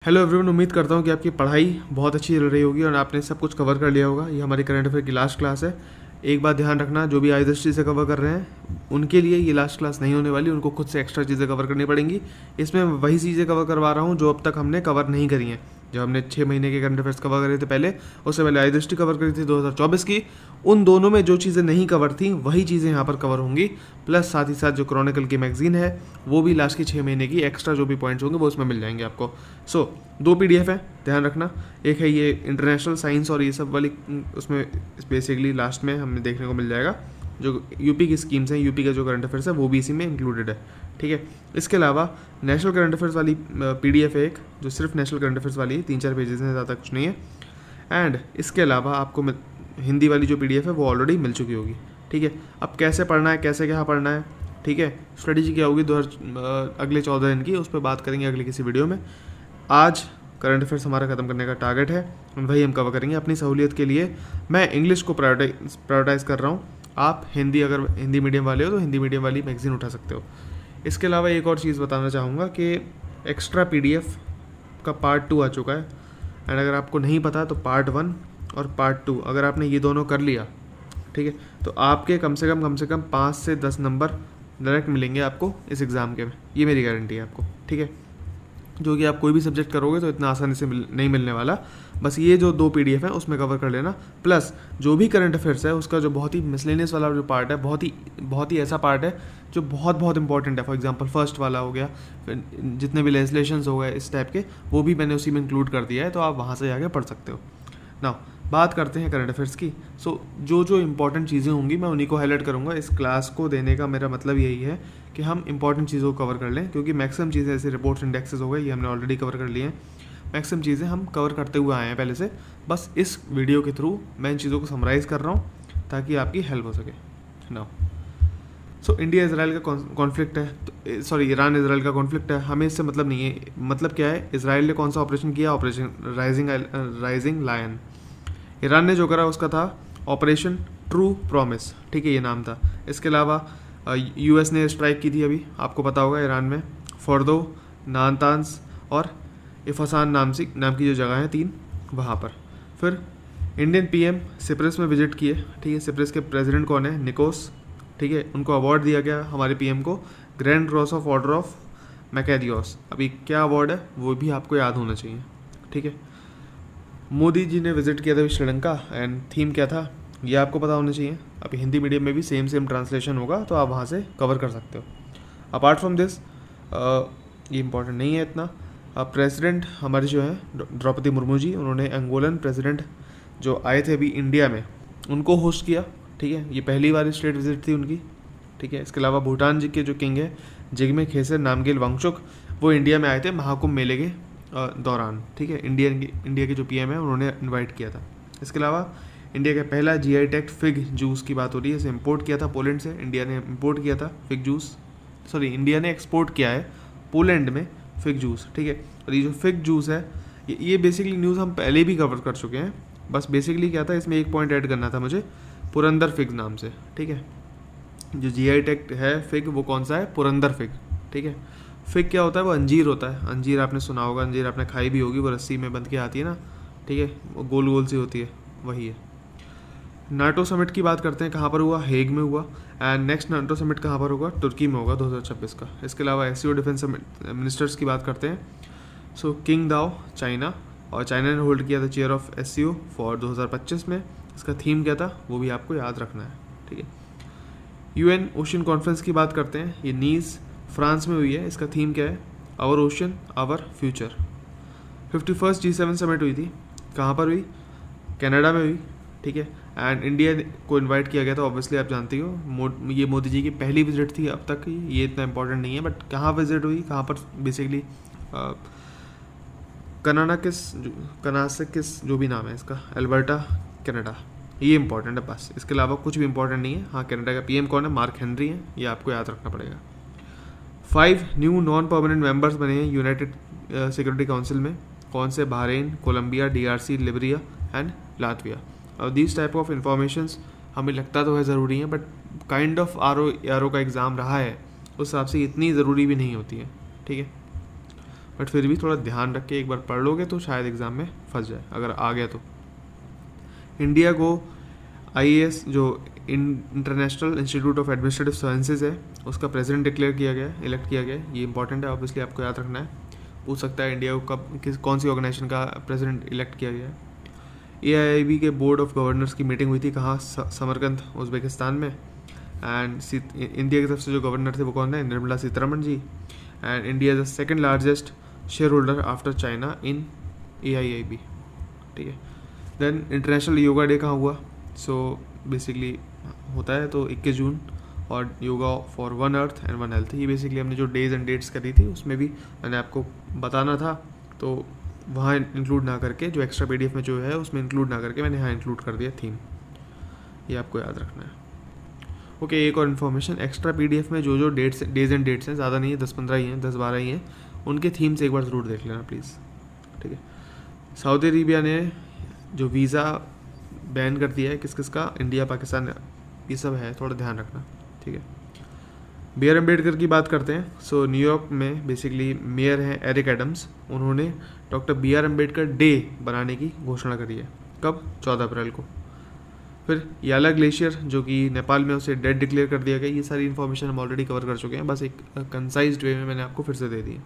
Hello everyone, उम्मीद करता हूँ कि आपकी पढ़ाई बहुत अच्छी चल रही होगी और आपने सब कुछ कवर कर लिया होगा। ये हमारी करंट अफेयर की लास्ट क्लास है। एक बात ध्यान रखना, जो भी आयुर्दृष्टि से कवर कर रहे हैं उनके लिए ये लास्ट क्लास नहीं होने वाली, उनको खुद से एक्स्ट्रा चीज़ें कवर करनी पड़ेंगी। इसमें वही चीज़ें कवर करवा रहा हूँ जो अब तक हमने कवर नहीं करी हैं। जब हमने 6 महीने के करंट अफेयर्स कवर करे थे पहले, उससे पहले आयुर्दृष्टि कवर करी थी 2024 की, उन दोनों में जो चीज़ें नहीं कवर थी वही चीज़ें यहाँ पर कवर होंगी। प्लस साथ ही साथ जो क्रॉनिकल की मैगजीन है वो भी लास्ट की 6 महीने की एक्स्ट्रा जो भी पॉइंट्स होंगे वो उसमें मिल जाएंगे आपको। सो 2 PDF है, ध्यान रखना। एक है ये इंटरनेशनल साइंस और ये सब वाली, उसमें बेसिकली लास्ट में हमें देखने को मिल जाएगा जो यूपी की स्कीम्स हैं, यूपी का जो करंट अफेयर्स है वो भी इसी में इंक्लूडेड है, ठीक है। इसके अलावा नेशनल करंट अफेयर्स वाली PDF है एक, जो सिर्फ नेशनल करंट अफेयर्स वाली है, 3-4 पेजेस हैं, ज़्यादा कुछ नहीं है। एंड इसके अलावा आपको हिंदी वाली जो PDF है वो ऑलरेडी मिल चुकी होगी, ठीक है। अब कैसे पढ़ना है, कैसे क्या पढ़ना है, ठीक है, स्ट्रेटेजी क्या होगी अगले 14 दिन की, उस पर बात करेंगे अगले किसी वीडियो में। आज करंट अफेयर्स हमारा ख़त्म करने का टारगेट है, वही हम कवर करेंगे। अपनी सहूलियत के लिए मैं इंग्लिश को प्रायोरिटाइज़ कर रहा हूँ। आप हिंदी, अगर हिंदी मीडियम वाले हो तो हिंदी मीडियम वाली मैगजीन उठा सकते हो। इसके अलावा एक और चीज़ बताना चाहूँगा कि एक्स्ट्रा PDF का पार्ट 2 आ चुका है। एंड अगर आपको नहीं पता तो पार्ट 1 और पार्ट 2 अगर आपने ये दोनों कर लिया, ठीक है, तो आपके कम से कम 5 से 10 नंबर डायरेक्ट मिलेंगे आपको इस एग्ज़ाम के में। ये मेरी गारंटी है आपको, ठीक है। जो कि आप कोई भी सब्जेक्ट करोगे तो इतना आसानी से नहीं मिलने वाला। बस ये जो 2 PDF हैं उसमें कवर कर लेना। प्लस जो भी करंट अफेयर्स है उसका जो बहुत ही मिसलेनियस वाला जो पार्ट है, बहुत ही ऐसा पार्ट है जो बहुत इंपॉर्टेंट है। फॉर एग्जांपल फर्स्ट वाला हो गया, जितने भी लेजिस्लेशंस हो गए इस टाइप के, वो भी मैंने उसी में इंक्लूड कर दिया है, तो आप वहाँ से जाके पढ़ सकते हो। नाउ बात करते हैं करंट अफेयर्स की। सो जो इंपॉर्टेंट चीज़ें होंगी मैं उन्हीं को हाईलाइट करूँगा। इस क्लास को देने का मेरा मतलब यही है कि हम इंपॉर्टेंट चीज़ों को कवर कर लें, क्योंकि मैक्सिमम चीज़ें ऐसे रिपोर्ट्स इंडेक्सेस हो गए, ये हमने ऑलरेडी कवर कर लिए हैं। मैक्सिमम चीज़ें हम कवर करते हुए आए हैं पहले से। बस इस वीडियो के थ्रू मैं इन चीज़ों को समराइज़ कर रहा हूँ ताकि आपकी हेल्प हो सके। नाउ सो इंडिया इजराइल का कॉन्फ्लिक्ट है, ईरान इजराइल का कॉन्फ्लिक्ट है, हमें इससे मतलब नहीं है। मतलब क्या है, इजराइल ने कौन सा ऑपरेशन किया? Operation rising lion. ईरान ने जो करा उसका था ऑपरेशन ट्रू प्रॉमिस, ठीक है, ये नाम था। इसके अलावा US ने स्ट्राइक की थी अभी, आपको पता होगा, ईरान में फॉर्दो, नातांस और इफसान नाम की जो जगह है 3, वहाँ पर। फिर इंडियन PM सिप्रस में विजिट किए, ठीक है। सिप्रस के प्रेसिडेंट कौन है? निकोस, ठीक है। उनको अवार्ड दिया गया हमारे PM को, grand cross of order of Makarios. अभी क्या अवार्ड है वो भी आपको याद होना चाहिए, ठीक है। मोदी जी ने विजिट किया था श्रीलंका, एंड थीम क्या था ये आपको पता होना चाहिए। अभी हिंदी मीडियम में भी सेम ट्रांसलेशन होगा, तो आप वहाँ से कवर कर सकते हो। अपार्ट फ्रॉम दिस ये इम्पोर्टेंट नहीं है इतना। प्रेसिडेंट हमारे जो है द्रौपदी मुर्मू जी, उन्होंने अंगोलन प्रेसिडेंट जो आए थे अभी इंडिया में, उनको होस्ट किया, ठीक है। ये पहली बार स्टेट विजिट थी उनकी, ठीक है। इसके अलावा भूटान जी के जो किंग है जिग्मे खेसर नामग्येल वांगचुक, वो इंडिया में आए थे महाकुंभ मेले के दौरान, ठीक है। इंडिया के जो PM है उन्होंने इनवाइट किया था। इसके अलावा इंडिया का पहला GI टैग फिग जूस की बात हो रही है, इसे इंपोर्ट किया था पोलैंड से। इंडिया ने इंपोर्ट किया था फिग जूस, इंडिया ने एक्सपोर्ट किया है पोलैंड में फिग जूस, ठीक है। और ये जो फिग जूस है ये बेसिकली न्यूज़ हम पहले भी कवर कर चुके हैं। बस बेसिकली क्या था, इसमें एक पॉइंट ऐड करना था मुझे, पुरंदर फिग नाम से, ठीक है। जो GI टैग है फिग वो कौन सा है? पुरंदर फिग, ठीक है। फिग क्या होता है? वो अंजीर होता है। अंजीर आपने सुना होगा, अंजीर आपने खाई भी होगी, वो रस्सी में बंध के आती है ना, ठीक है, वो गोल गोल सी होती है, वही है। नाटो समिट की बात करते हैं, कहाँ पर हुआ? हेग में हुआ। एंड नेक्स्ट नाटो समिट कहाँ पर होगा? तुर्की में होगा 2026 का। इसके अलावा SCO डिफेंस मिनिस्टर्स की बात करते हैं। सो किंग दाओ चाइना, और चाइना ने होल्ड किया था चेयर ऑफ SCO फॉर 2025 में। इसका थीम क्या था वो भी आपको याद रखना है, ठीक है। UN ओशन कॉन्फ्रेंस की बात करते हैं, ये नीस फ्रांस में हुई है। इसका थीम क्या है? Our ocean our future. 51st G7 summit हुई थी, कहाँ पर हुई? कनाडा में हुई, ठीक है। एंड इंडिया को इनवाइट किया गया था, ऑब्वियसली आप जानती हो। ये मोदी जी की पहली विजिट थी अब तक की, ये इतना इंपॉर्टेंट नहीं है, बट कहाँ विजिट हुई, कहाँ पर? बेसिकली कनासिस जो भी नाम है इसका, अल्बर्टा, कनाडा, ये इंपॉर्टेंट है बस। इसके अलावा कुछ भी इंपॉर्टेंट नहीं है। हाँ, कनाडा का PM कौन है? मार्क हेनरी है, ये आपको याद रखना पड़ेगा। 5 न्यू नॉन परमानेंट मेंबर्स बने हैं यूनाइटेड सिक्योरिटी काउंसिल में। कौन से? Bahrain, Colombia, DRC, Liberia and Latvia. और दीज टाइप ऑफ इंफॉर्मेशंस हमें लगता तो है ज़रूरी है, बट काइंड ऑफ RO का एग्ज़ाम रहा है, उस हिसाब से इतनी ज़रूरी भी नहीं होती है, ठीक है। बट फिर भी थोड़ा ध्यान रख के एक बार पढ़ लोगे तो शायद एग्ज़ाम में फंस जाए अगर आ गया तो। इंडिया को IAS जो international institute of administrative sciences है उसका प्रेसिडेंट डिक्लेयर किया गया है, इलेक्ट किया गया है। ये इंपॉर्टेंट है, ऑब्वियसली आपको याद रखना है। पूछ सकता है इंडिया को कब कौन सी ऑर्गेनाइजेशन का प्रेसिडेंट इलेक्ट किया गया है। AIIB के बोर्ड ऑफ गवर्नर्स की मीटिंग हुई थी कहाँ, समरकंद उज़्बेकिस्तान में। एंड इंडिया की तरफ से जो गवर्नर थे वो कौन है, Nirmala Sitharaman ji. And India is the second largest share holder after China in AIIB, ठीक है। देन इंटरनेशनल योगा डे कहाँ हुआ, सो बेसिकली होता है तो 21 जून, और yoga for one earth and one health. ये बेसिकली हमने जो डेज एंड डेट्स करी थी उसमें भी मैंने आपको बताना था, तो वहाँ इंक्लूड ना करके जो एक्स्ट्रा PDF में जो है उसमें इंक्लूड ना करके मैंने यहाँ इंक्लूड कर दिया थीम, ये आपको याद रखना है। ओके, एक और इन्फॉर्मेशन, एक्स्ट्रा PDF में जो डेज एंड डेट्स हैं, ज़्यादा नहीं है, 10-15 ही हैं, 10-12 ही हैं, उनके थीम्स एक बार ज़रूर देख लेना प्लीज़, ठीक है। सऊदी अरेबिया ने जो वीज़ा बैन कर दिया है किस किस का, इंडिया, पाकिस्तान, ये सब है, थोड़ा ध्यान रखना, ठीक है। बी आर अम्बेडकर की बात करते हैं। सो न्यूयॉर्क में बेसिकली मेयर हैं एरिक एडम्स, उन्होंने डॉक्टर BR अम्बेडकर डे बनाने की घोषणा करी है। कब, 14 अप्रैल को। फिर याला ग्लेशियर जो कि नेपाल में, उसे डेड डिक्लेयर कर दिया गया। ये सारी इन्फॉर्मेशन हम ऑलरेडी कवर कर चुके हैं, बस एक कंसाइज्ड वे में मैंने आपको फिर से दे दी है।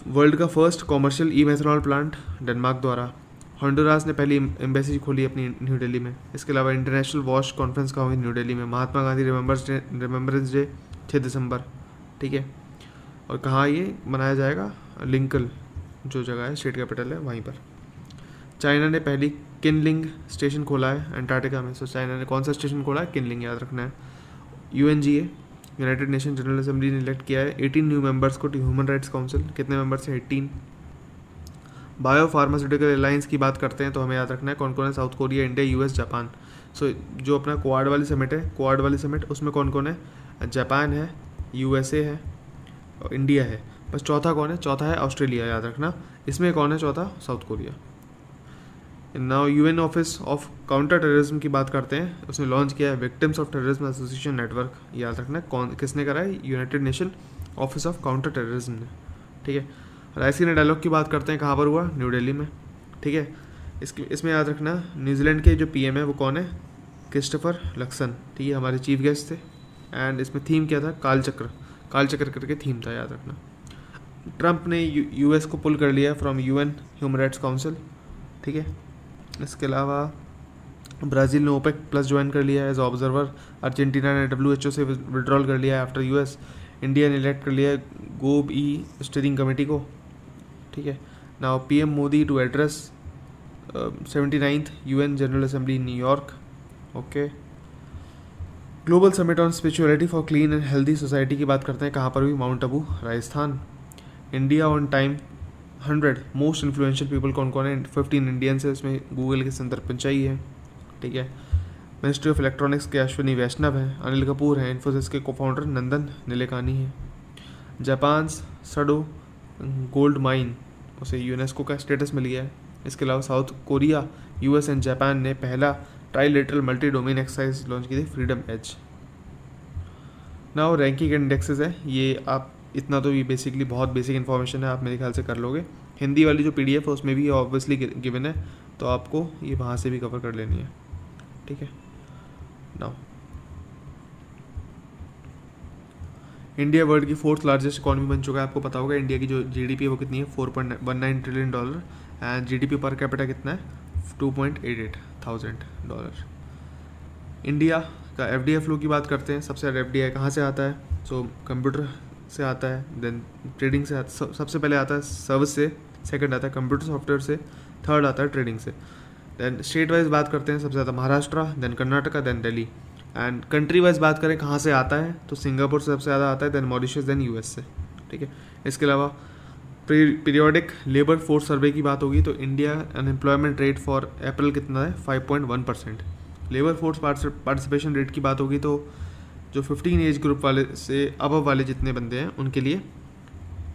वर्ल्ड का फर्स्ट कॉमर्शियल ई-मेथनॉल प्लांट डेनमार्क द्वारा। हॉन्डुरास ने पहली एम्बेसी खोली अपनी न्यू दिल्ली में। इसके अलावा इंटरनेशनल वॉश कॉन्फ्रेंस का हुई न्यू दिल्ली में। महात्मा गांधी रिमेम्बरेंस डे 6 दिसंबर, ठीक है। और कहाँ ये मनाया जाएगा, लिंकन जो जगह है, स्टेट कैपिटल है, वहीं पर। चाइना ने पहली किनलिंग स्टेशन खोला है अंटार्कटिका में। सो चाइना ने कौन सा स्टेशन खोला है, किनलिंग, याद रखना है। UNGA United nation general assembly ने इलेक्ट किया है 18 न्यू मेंबर्स को टू ह्यूमन राइट्स काउंसिल। कितने मेंबर्स हैं, 18। बायो फार्मास्यूटिकल अलायंस की बात करते हैं तो हमें याद रखना है कौन कौन है, South Korea, India, US, Japan. So जो अपना क्वाड वाली समिट है, क्वाड वाली समिट, उसमें कौन कौन है, जापान है, USA है और इंडिया है। बस चौथा कौन है, चौथा है ऑस्ट्रेलिया, याद रखना। इसमें कौन है चौथा, south Korea. Now UN office of counter terrorism की बात करते हैं, उसने लॉन्च किया है victims of terrorism association network, याद रखना है कौन किसने करा है, United nation office of counter terrorism ने, ठीक है। रायसीना डायलॉग की बात करते हैं, कहाँ पर हुआ, न्यू दिल्ली में, ठीक है। इसमें याद रखना न्यूजीलैंड के जो PM है वो कौन है, क्रिस्टोफर लक्सन, ठीक है, हमारे चीफ गेस्ट थे। एंड इसमें थीम क्या था, कालचक्र करके थीम था, याद रखना। ट्रंप ने US को पुल कर लिया from UN human rights council, ठीक है। इसके अलावा ब्राज़ील ने OPEC+ ज्वाइन कर लिया है एज ऑब्जर्वर। अर्जेंटीना ने WHO से विड्रॉल कर लिया है आफ्टर US। इंडिया ने इलेक्ट कर लिया है GOB-E स्टीयरिंग कमेटी को, ठीक है। Now PM Modi to address 79th UN general assembly in New York, okay. Global summit on spirituality for clean and healthy society की बात करते हैं, कहाँ पर हुई, mount Abu, Rajasthan. India on time 100 most influential people कौन कौन है, 15 इंडियंस है, इसमें गूगल के संदर पिचाई है, ठीक है। मिनिस्ट्री ऑफ इलेक्ट्रॉनिक्स के अश्विनी वैष्णव हैं, अनिल कपूर हैं, इन्फोसिस के कोफाउंडर नंदन नीलेकानी हैं। जापान सडो गोल्ड माइन, उसे यूनेस्को का स्टेटस मिल गया है। इसके अलावा South Korea, US and Japan ने पहला trilateral multi domain exercise launch की थी, freedom edge. Now ranking indexes है, ये आप इतना तो ये बेसिकली बहुत बेसिक इन्फॉर्मेशन है, आप मेरे ख्याल से कर लोगे। हिंदी वाली जो PDF है उसमें भी ऑब्वियसली गिवन है, तो आपको ये वहाँ से भी कवर कर लेनी है, ठीक है। नाउ इंडिया वर्ल्ड की 4th लार्जेस्ट इकॉनमी बन चुका है, आपको पता होगा। इंडिया की जो GDP है वो कितनी है, $4.19 trillion and GDP per capita कितना है, $2.88,000। इंडिया का FDI फ्लो की बात करते हैं, सबसे ज़्यादा FDI कहाँ से आता है, सो कंप्यूटर से आता है, देन ट्रेडिंग से सबसे पहले आता है सर्विस से, सेकंड आता है कंप्यूटर सॉफ्टवेयर से, थर्ड आता है ट्रेडिंग से। देन स्टेट वाइज बात करते हैं, सबसे ज़्यादा Maharashtra, then Karnataka, then Delhi. And country wise बात करें कहाँ से आता है, तो सिंगापुर से सबसे ज़्यादा आता है, देन मॉरिशस, देन US से, ठीक है। इसके अलावा पीरियोडिक लेबर फोर्स सर्वे की बात होगी तो इंडिया अनएम्प्लॉयमेंट रेट फॉर अप्रैल कितना है, 5.1%। लेबर फोर्स पार्टिसिपेशन रेट की बात होगी तो जो 15 एज ग्रुप वाले से अबव वाले जितने बंदे हैं उनके लिए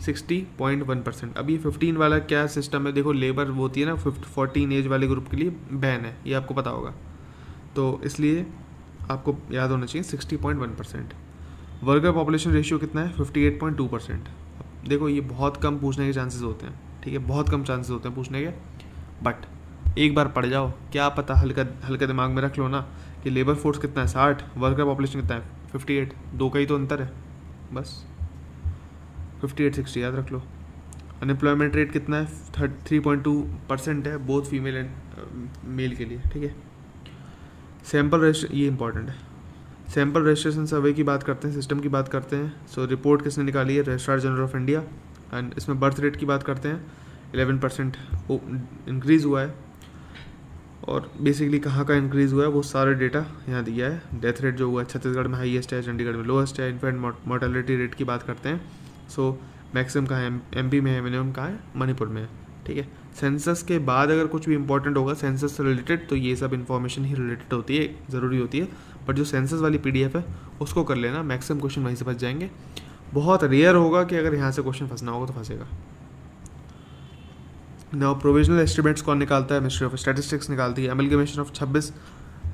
60.1%। अब ये 15 वाला क्या सिस्टम है, देखो लेबर वो होती है ना, 14 एज वाले ग्रुप के लिए बैन है, ये आपको पता होगा, तो इसलिए आपको याद होना चाहिए 60.1%। वर्कर पॉपुलेशन रेशियो कितना है, 58.2%। देखो ये बहुत कम पूछने के चांसेस होते हैं, ठीक है, बहुत कम चांसेस होते हैं पूछने के, बट एक बार पढ़ जाओ, क्या पता हल्का हल्का दिमाग में रख लो ना कि लेबर फोर्स कितना है 60, वर्कर पॉपुलेशन कितना है 58, दो का ही तो अंतर है बस, 58-60 याद रख लो। अनएम्प्लॉयमेंट रेट कितना है 3.2% है, बोथ फीमेल एंड मेल के लिए, ठीक है। सैम्पल रजिस्ट्रेशन, ये इंपॉर्टेंट है, सैम्पल रजिस्ट्रेशन सर्वे की बात करते हैं, सिस्टम की बात करते हैं। सो रिपोर्ट किसने निकाली है, registrar general of India. And इसमें बर्थ रेट की बात करते हैं, 11% इंक्रीज़ हुआ है, और बेसिकली कहाँ का इंक्रीज़ हुआ है वो सारे डेटा यहाँ दिया है। डेथ रेट जो हुआ है छत्तीसगढ़ में हाईएस्ट है, चंडीगढ़ में लोएस्ट है। इन्फेंट मोर्टेलिटी रेट की बात करते हैं, सो मैक्सिमम कहाँ है, एमपी में है, मिनिमम कहाँ है, मणिपुर में है, ठीक है। सेंसस के बाद अगर कुछ भी इंपॉर्टेंट होगा सेंसस से रिलेटेड तो ये सब इन्फॉर्मेशन ही रिलेटेड होती है, ज़रूरी होती है, बट जो सेंसस वाली पीडीएफ है उसको कर लेना, मैक्सिमम क्वेश्चन वहीं से फंस जाएंगे। बहुत रेयर होगा कि अगर यहाँ से क्वेश्चन फंसना होगा तो फंसेगा। नाउ प्रोविजनल एस्टिमेट्स कौन निकालता है, मिनिस्ट्री ऑफ स्टैटिस्टिक्स निकालती है। Amalgamation of 26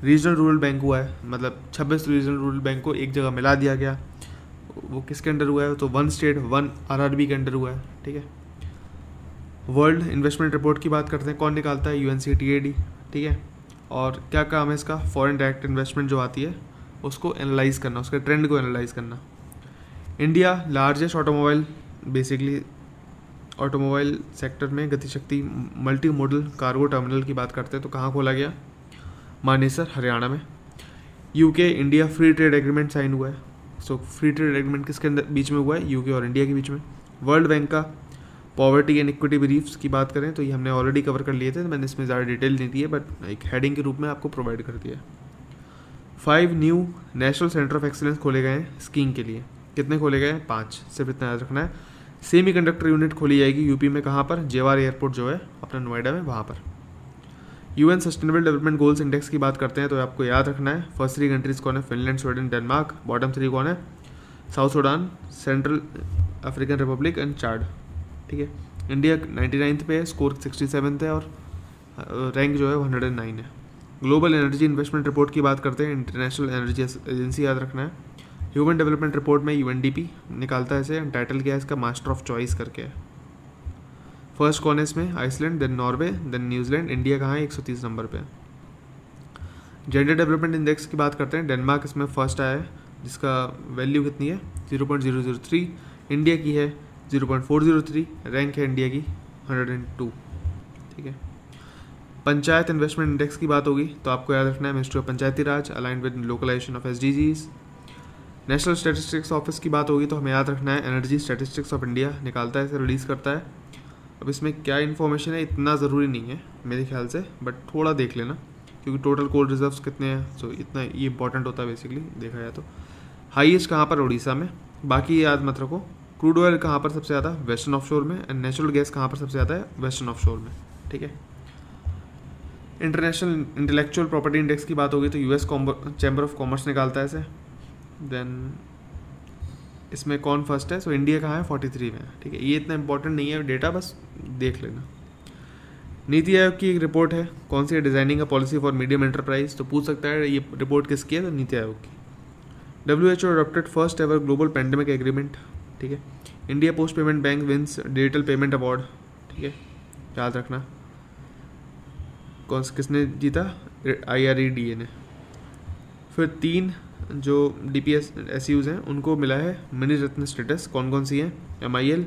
regional rural bank हुआ है, मतलब 26 रीजनल रूरल बैंक को एक जगह मिला दिया गया। वो किसके अंडर हुआ है, तो 1 स्टेट 1 आरआरबी के अंडर हुआ है, ठीक है। वर्ल्ड इन्वेस्टमेंट रिपोर्ट की बात करते हैं, कौन निकालता है, यूएनसीटीएडी, ठीक है। और क्या काम है इसका, फॉरेन डायरेक्ट इन्वेस्टमेंट जो आती है उसको एनालाइज करना, उसके ट्रेंड को एनालाइज करना। India largest automobile, basically automobile sector में Gatishakti multi modal cargo terminal की बात करते हैं तो कहाँ खोला गया, मानेसर हरियाणा में। UK India free trade agreement sign हुआ है, सो फ्री ट्रेड एग्रीमेंट किसके अंदर बीच में हुआ है, यूके और इंडिया के बीच में। वर्ल्ड बैंक का पॉवर्टी एंड इक्विटी ब्रीफ्स की बात करें तो ये हमने ऑलरेडी कवर कर लिए थे, तो मैंने इसमें ज़्यादा डिटेल नहीं दी है, बट एक हेडिंग के रूप में आपको प्रोवाइड कर दिया है। 5 new national centre of excellence खोले गए हैं स्कीइंग के लिए, कितने खोले गए हैं, 5, सिर्फ इतना याद रखना है। सेमी कंडक्टर यूनिट खोली जाएगी यूपी में, कहाँ पर, जेवार एयरपोर्ट जो है अपना नोएडा में, वहाँ पर। UN sustainable development goals index की बात करते हैं तो आपको याद रखना है फर्स्ट 3 कंट्रीज कौन है, फिनलैंड, स्वीडन, डेनमार्क। बॉटम 3 कौन है, South Sudan, Central African Republic and Chad, ठीक है। इंडिया 99th पे है, स्कोर 67 है, और रैंक जो है 109 है। ग्लोबल एनर्जी इन्वेस्टमेंट रिपोर्ट की बात करते हैं, इंटरनेशनल एनर्जी एजेंसी याद रखना है। ह्यूमन डेवलपमेंट रिपोर्ट में यूएनडीपी निकालता है इसे, टाइटल क्या है इसका, मास्टर ऑफ चॉइस करके है। फर्स्ट कौन है इसमें, आइसलैंड, देन नॉर्वे, देन न्यूजीलैंड। इंडिया कहाँ है, 130 नंबर पे। जेंडर डेवलपमेंट इंडेक्स की बात करते हैं, डेनमार्क इसमें फर्स्ट आया है, जिसका वैल्यू कितनी है, 0.003। इंडिया की है 0.403, रैंक है इंडिया की 102, ठीक है। पंचायत इन्वेस्टमेंट इंडेक्स की बात होगी तो आपको याद रखना है ministry of Panchayati Raj aligned with localization of SDGs. National statistics office की बात होगी तो हमें याद रखना है एनर्जी स्टैटिस्टिक्स ऑफ इंडिया निकालता है, इसे रिलीज़ करता है। अब इसमें क्या इन्फॉर्मेशन है इतना ज़रूरी नहीं है मेरे ख्याल से, बट थोड़ा देख लेना क्योंकि टोटल कोल रिजर्व्स कितने हैं, सो इतना ये इंपॉर्टेंट होता है बेसिकली देखा जाए तो। हाईएस्ट कहाँ पर, उड़ीसा में, बाकी याद मत रखो। क्रूड ऑयल कहाँ पर सबसे ज़्यादा, वेस्टर्न ऑफशोर में। एंड नेचुरल गैस कहाँ पर सबसे ज़्यादा है, वेस्टर्न ऑफशोर में, ठीक है। इंटरनेशनल इंटेलेक्चुअल प्रॉपर्टी इंडेक्स की बात होगी तो यूएस चैम्बर ऑफ कॉमर्स निकालता है इसे। देन इसमें कौन फर्स्ट है, सो इंडिया कहाँ है, 43 में है, ठीक है। ये इतना इंपॉर्टेंट नहीं है डेटा, बस देख लेना। नीति आयोग की एक रिपोर्ट है, कौन सी है, designing a policy for medium enterprise, तो पूछ सकता है ये रिपोर्ट किसकी है, तो नीति आयोग की। WHO adopted first ever global pandemic agreement, ठीक है। India post payment bank wins digital payment award, ठीक है, याद रखना। किसने जीता, IREDA ने। फिर 3 जो DPS SUs हैं उनको मिला है मिनी रत्न स्टेटस, कौन कौन सी हैं, MIL,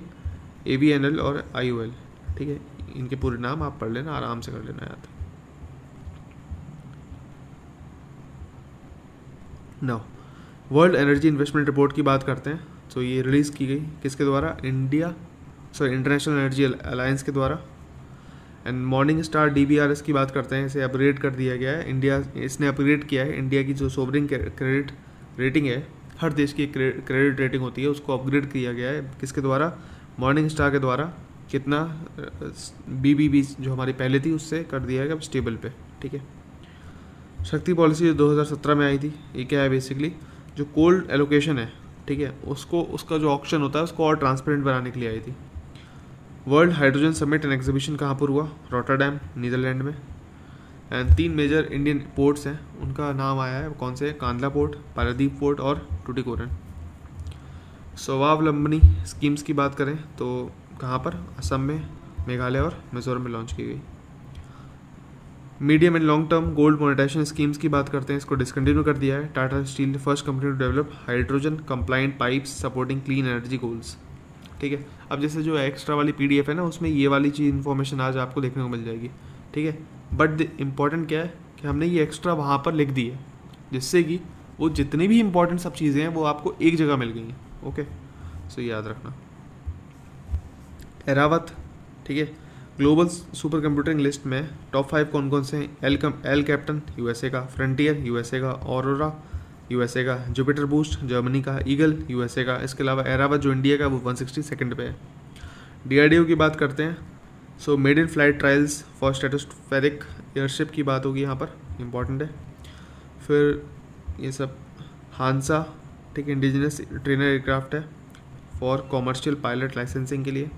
AVNL और IOL, ठीक है। इनके पूरे नाम आप पढ़ लेना, आराम से कर लेना याद। Now world energy investment report की बात करते हैं, तो ये रिलीज़ की गई किसके द्वारा, इंटरनेशनल एनर्जी अलायंस के द्वारा। एंड मॉर्निंग स्टार DBRS की बात करते हैं, इसे अपग्रेड कर दिया गया है, इंडिया इसने अपग्रेड किया है। इंडिया की जो सोवरिन क्रेडिट रेटिंग है, हर देश की क्रेडिट रेटिंग होती है, उसको अपग्रेड किया गया है किसके द्वारा, मॉर्निंग स्टार के द्वारा। कितना, BBB जो हमारी पहले थी उससे कर दिया गया स्टेबल पे, ठीक है। शक्ति पॉलिसी जो 2017 में आई थी, ये क्या है बेसिकली, जो कोल्ड एलोकेशन है, ठीक है, उसका जो ऑक्शन होता है उसको और ट्रांसपेरेंट बनाने के लिए आई थी। World hydrogen summit and exhibition कहाँ पर हुआ, रॉटरडैम, नीदरलैंड में। एंड 3 मेजर इंडियन पोर्ट्स हैं, उनका नाम आया है, कौन से, कांदला पोर्ट, पारादीप पोर्ट और टुटिकोरन। स्वावलंबनी स्कीम्स की बात करें तो कहाँ पर, असम में, मेघालय और मिजोरम में लॉन्च की गई। Medium and long term gold monetization schemes की बात करते हैं, इसको डिसकंटिन्यू कर दिया है। Tata steel first company to develop hydrogen compliant pipes supporting clean energy goals. ठीक है, अब जैसे जो एक्स्ट्रा वाली PDF है ना, उसमें ये वाली चीज़ इन्फॉर्मेशन आज आपको देखने को मिल जाएगी। ठीक है, बट इम्पॉर्टेंट क्या है कि हमने ये एक्स्ट्रा वहाँ पर लिख दी है, जिससे कि वो जितनी भी इंपॉर्टेंट सब चीज़ें हैं वो आपको एक जगह मिल गई हैं। ओके, सो याद रखना। एरावत, ठीक है, ग्लोबल सुपर कंप्यूटिंग लिस्ट में टॉप 5 कौन कौन से हैं? एल कैप्टन USA का, फ्रंटियर USA का, ऑरोरा USA का, जुपिटर बूस्ट जर्मनी का, ईगल USA का। इसके अलावा एरावत जो इंडिया का वो 162nd पे है। DRDO की बात करते हैं, so made in flight trials for stratospheric airship की बात होगी यहाँ पर, इम्पॉर्टेंट है। फिर ये सब हांसा, ठीक है, इंडिजिनस ट्रेनर एयरक्राफ्ट है फॉर कॉमर्शियल पायलट लाइसेंसिंग के लिए।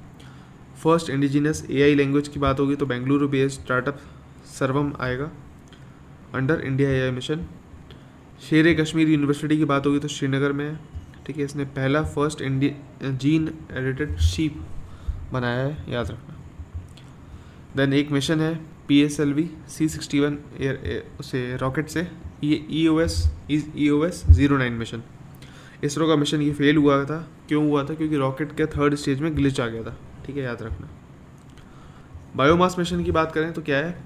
फर्स्ट इंडिजिनस AI लैंग्वेज की बात होगी तो बेंगलुरु बेस्ड स्टार्टअप सर्वम आएगा अंडर इंडिया AI मिशन। शेर कश्मीर यूनिवर्सिटी की बात होगी तो श्रीनगर में है। ठीक है, इसने पहला फर्स्ट जीन एडिटेड शीप बनाया है, याद रखना। देन एक मिशन है PSLV C61 उसे रॉकेट से, ये EOS 09 मिशन। इसरो का मिशन ये फेल हुआ था, क्यों हुआ था? क्योंकि रॉकेट के 3rd स्टेज में ग्लिच आ गया था। ठीक है, याद रखना। बायोमास मिशन की बात करें तो क्या है?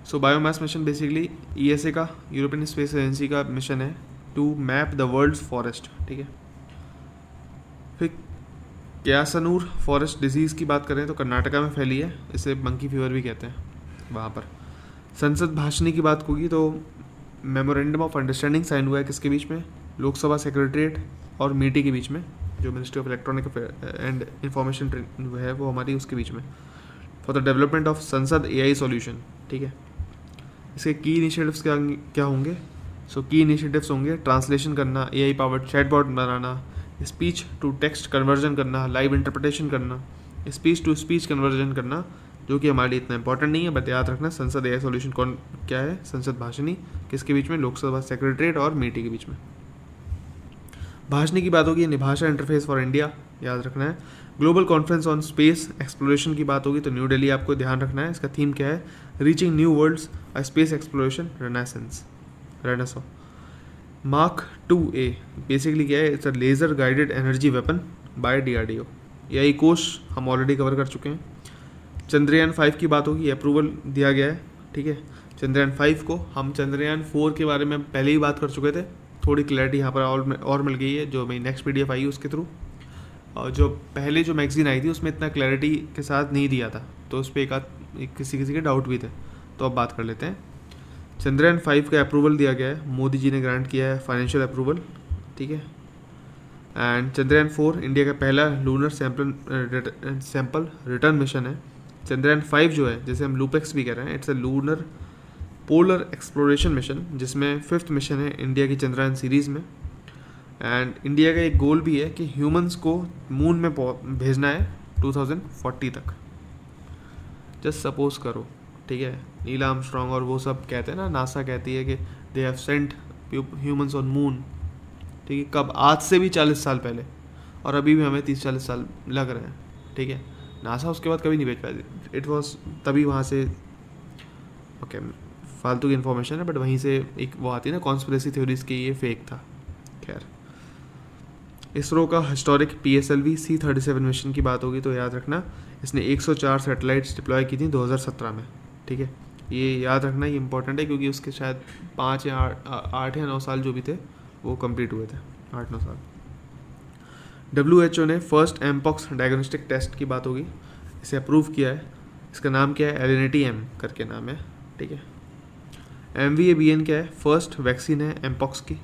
So biomass mission basically ESA का, यूरोपियन स्पेस एजेंसी का मिशन है to map the world's forest. ठीक है, फिर क्यासनूर फॉरेस्ट डिजीज़ की बात करें तो कर्नाटका में फैली है, इसे मंकी फीवर भी कहते हैं वहाँ पर। संसद भाषणी की बात होगी तो मेमोरेंडम ऑफ अंडरस्टैंडिंग साइन हुआ है किसके बीच में? लोकसभा सेक्रेटरीट और मीटी के बीच में, जो ministry of electronic and information है वो हमारी, उसके बीच में, फॉर द डेवलपमेंट ऑफ संसद AI सॉल्यूशन। ठीक है, इसके की इनिशिएटिव्स क्या होंगे? सो की इनिशिएटिव्स होंगे ट्रांसलेशन करना, AI पावर्ड चैटबॉट बनाना, स्पीच टू टेक्स्ट कन्वर्जन करना, लाइव इंटरप्रिटेशन करना, स्पीच टू स्पीच कन्वर्जन करना, जो कि हमारे लिए इतना इंपॉर्टेंट नहीं है, बट याद रखना संसद AI सॉल्यूशन कौन क्या है? संसद भाषणी किसके बीच में? लोकसभा सेक्रेटरीट और मीटी के बीच में। भाषणी की बात होगी निभाषा इंटरफेस फॉर इंडिया, याद रखना है। Global conference on space exploration की बात होगी तो न्यू दिल्ली आपको ध्यान रखना है। इसका थीम क्या है? Reaching new worlds a space exploration renaissance. Mark 2A basically क्या है? It's a laser guided energy weapon by DRDO। AI कोष हम ऑलरेडी कवर कर चुके हैं। चंद्रयान 5 की बात होगी, अप्रूवल दिया गया है। ठीक है, चंद्रयान 5 को हम चंद्रयान 4 के बारे में पहले ही बात कर चुके थे, थोड़ी क्लैरिटी यहाँ पर और मिल गई है जो मेरी नेक्स्ट PDF आई उसके थ्रू। और जो पहले जो मैगजीन आई थी उसमें इतना क्लैरिटी के साथ नहीं दिया था, तो उस पर किसी के डाउट भी थे, तो अब बात कर लेते हैं। चंद्रयान 5 का अप्रूवल दिया गया है, मोदी जी ने ग्रांट किया है फाइनेंशियल अप्रूवल। ठीक है, एंड चंद्रयान 4 इंडिया का पहला लूनर सैंपल रिटर्न मिशन है। चंद्रयान 5 जो है, जैसे हम लूपेक्स भी कह रहे हैं, it's a lunar polar exploration mission, जिसमें 5th मिशन है इंडिया की चंद्रयान सीरीज़ में। एंड इंडिया का एक गोल भी है कि ह्यूमंस को मून में भेजना है 2040 तक। जस्ट सपोज करो, ठीक है, नील आर्मस्ट्रॉन्ग और वो सब कहते हैं ना, नासा कहती है कि they have sent humans on moon. ठीक है, कब? आज से भी 40 साल पहले, और अभी भी हमें 30-40 साल लग रहे हैं। ठीक है, नासा उसके बाद कभी नहीं भेज पाई, इट वॉज तभी वहाँ से, ओके फालतू की इन्फॉर्मेशन है, बट वहीं से एक वो आती है ना कॉन्स्पिरेसी थ्योरीज की, ये फेक था। खैर, इसरो का हिस्टोरिक PSLV C37 मिशन की बात होगी तो याद रखना इसने 104 सैटेलाइट्स डिप्लॉय की थी 2017 में। ठीक है, ये याद रखना, ये इंपॉर्टेंट है क्योंकि उसके शायद 8 या 9 साल जो भी थे वो कंप्लीट हुए थे, 8-9 साल। WHO ने फर्स्ट एमपॉक्स डायग्नोस्टिक टेस्ट की बात होगी, इसे अप्रूव किया है। इसका नाम क्या है? एलिनिटी-M करके नाम है। ठीक है, MVABN क्या है? फर्स्ट वैक्सीन है एमपॉक्स की।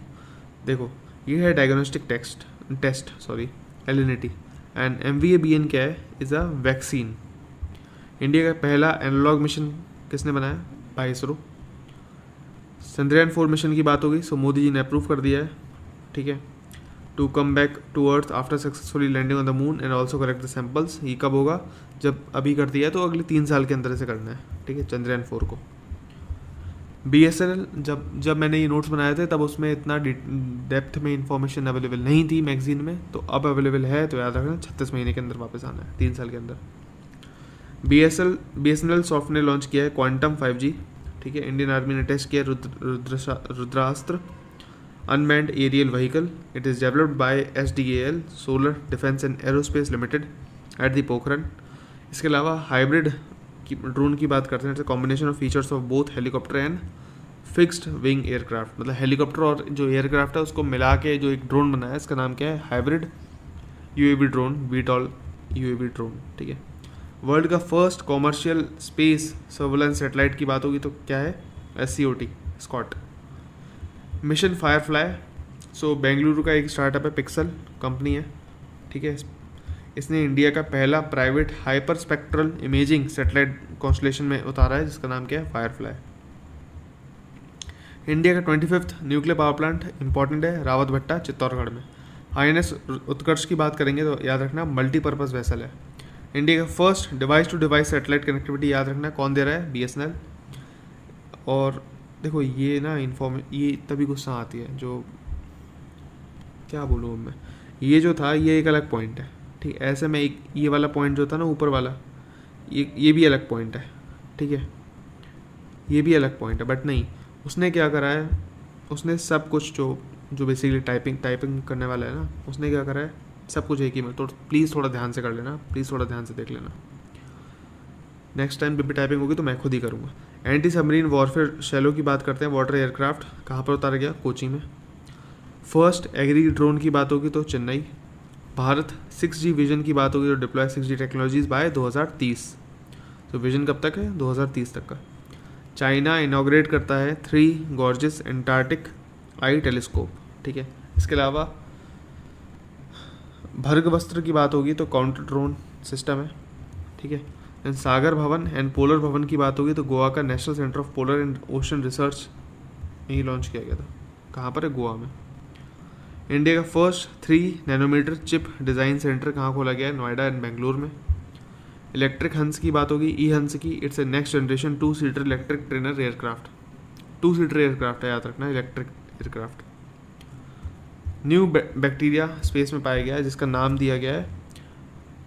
देखो, ये है डायग्नोस्टिक टेस्ट एलिनिटी, एंड MVABN क्या है? Is a vaccine. इंडिया का पहला एनालॉग मिशन किसने बनाया? बाय इसरो। चंद्रयान 4 मिशन की बात होगी, सो मोदी जी ने अप्रूव कर दिया है। ठीक है, to come back to earth after successfully landing on the moon and also collect the samples. ये कब होगा? जब अभी कर दिया है तो अगले 3 साल के अंदर से करना है। ठीक है, चंद्रयान 4 को। BSNL जब मैंने ये नोट्स बनाए थे तब उसमें इतना डेप्थ में इंफॉर्मेशन अवेलेबल नहीं थी मैगजीन में, तो अब अवेलेबल है, तो याद रखना 36 महीने के अंदर वापस आना है, 3 साल के अंदर। BSNL सॉफ्ट ने लॉन्च किया है क्वांटम 5G, ठीक है। इंडियन आर्मी ने टेस्ट किया Rudrastra unmanned aerial vehicle. It is developed by SDAL solar defence and aerospace limited at the Pokhran. इसके अलावा हाइब्रिड की ड्रोन की बात करते हैं, combination of features of both helicopter and fixed wing aircraft, मतलब हेलीकॉप्टर और जो एयरक्राफ्ट है उसको मिला के जो एक ड्रोन बनाया है, इसका नाम क्या है, hybrid UAV drone, VTOL UAV drone, ठीक है। वर्ल्ड का first commercial space surveillance satellite की बात होगी तो क्या है, SCOT स्कॉट। मिशन फायरफ्लाई, सो बेंगलुरु का एक स्टार्टअप है, पिक्सल कंपनी है, ठीक है। इसने इंडिया का पहला private hyper spectral imaging satellite constellation में उतारा है, जिसका नाम क्या है, फायरफ्लाई। इंडिया का 25th nuclear power plant important है, रावतभट्टा चित्तौड़गढ़ में। INS उत्कर्ष की बात करेंगे तो याद रखना मल्टीपर्पज़ वेसल है। इंडिया का first device to device satellite connectivity याद रखना कौन दे रहा है, BSNL। और देखो ये ना ये तभी गुस्सा आती है, जो क्या बोलूँ मैं, ये जो था ये एक अलग पॉइंट है, ठीक है। ऐसे में एक ये वाला पॉइंट जो था ना ऊपर वाला, ये भी अलग पॉइंट है, ठीक है, ये भी अलग पॉइंट है। बट नहीं, उसने क्या करा है, उसने सब कुछ जो बेसिकली टाइपिंग करने वाला है ना, उसने क्या करा है, सब कुछ एक ही में। तो प्लीज़ थोड़ा ध्यान से कर लेना, प्लीज़ थोड़ा ध्यान से देख लेना। नेक्स्ट टाइम भी टाइपिंग होगी तो मैं खुद ही करूँगा। एंटी सबमरीन वॉरफेयर शैलो की बात करते हैं, वाटर एयरक्राफ्ट कहाँ पर उतारा गया, कोची में। फर्स्ट एग्री ड्रोन की बात होगी तो चेन्नई। भारत 6G विजन की बात होगी तो डिप्लॉय 6G टेक्नोलॉजीज बाय 2030। तो विजन कब तक है, 2030 तक का। चाइना इनॉग्रेट करता है 3 गॉर्जियस एंटार्क्टिक आई टेलीस्कोप, ठीक है। इसके अलावा भर्ग वस्त्र की बात होगी तो काउंटर ड्रोन सिस्टम है, ठीक है। देन सागर भवन एंड पोलर भवन की बात होगी तो गोवा का national centre of polar and ocean research यही लॉन्च किया गया था, कहाँ पर है, गोवा में। इंडिया का first 3 nanometre chip design centre कहाँ खोला गया है, नोएडा एंड बेंगलुरु में। इलेक्ट्रिक हंस की बात होगी, हंस की। It's a next generation 2 seater electric trainer aircraft, 2 seater aircraft है, याद रखना, electric aircraft. New bacteria space में पाया गया है, जिसका नाम दिया गया है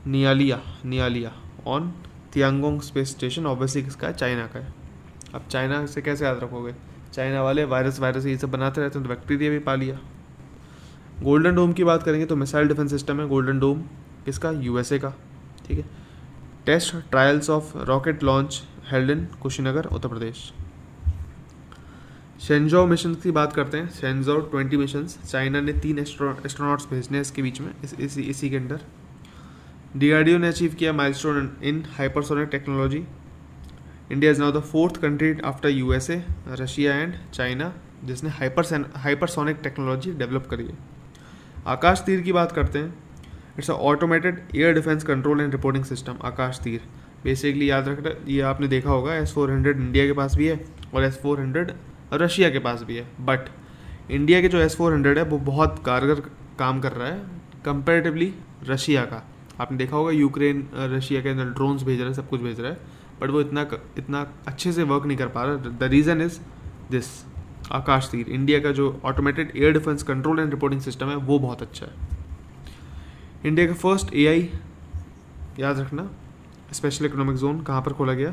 Niallia on Tiangong space station. Obviously किसका है, चाइना का है। अब चाइना से कैसे याद रखोगे, चाइना वाले वायरस ये सब बनाते रहते हैं, तो बैक्टीरिया भी पा लिया। गोल्डन डोम की बात करेंगे तो मिसाइल डिफेंस सिस्टम है गोल्डन डोम, किसका, USA का, ठीक है। Test trials of rocket launch held in Kushinagar, Uttar Pradesh. Shenzhou mission की बात करते हैं, शेंजो 20 मिशंस, चाइना ने 3 एस्ट्रोनॉट्स भेजने हैं इसके बीच में, इसी के अंदर। DRDO ने अचीव किया milestone in hypersonic technology. India is now the 4th country after USA, Russia and China जिसने हाइपरसोनिक टेक्नोलॉजी डेवलप करी है। आकाश तीर की बात करते हैं, it's a automated air defence control and reporting system. Akash Teer basically याद रखना, ये आपने देखा होगा, S-400 इंडिया के पास भी है और S-400 रशिया के पास भी है। बट इंडिया के जो S-400 है वो बहुत कारगर काम कर रहा है कंपेरेटिवली रशिया का। आपने देखा होगा यूक्रेन रशिया के अंदर ड्रोन्स भेज रहा है, सब कुछ भेज रहा है, बट वो इतना अच्छे से वर्क नहीं कर पा रहा। द रीज़न इज़ दिस, आकाश तीर इंडिया का जो automated air defence control and reporting system है वो बहुत अच्छा है। इंडिया का फर्स्ट AI याद रखना स्पेशल इकोनॉमिक जोन कहाँ पर खोला गया,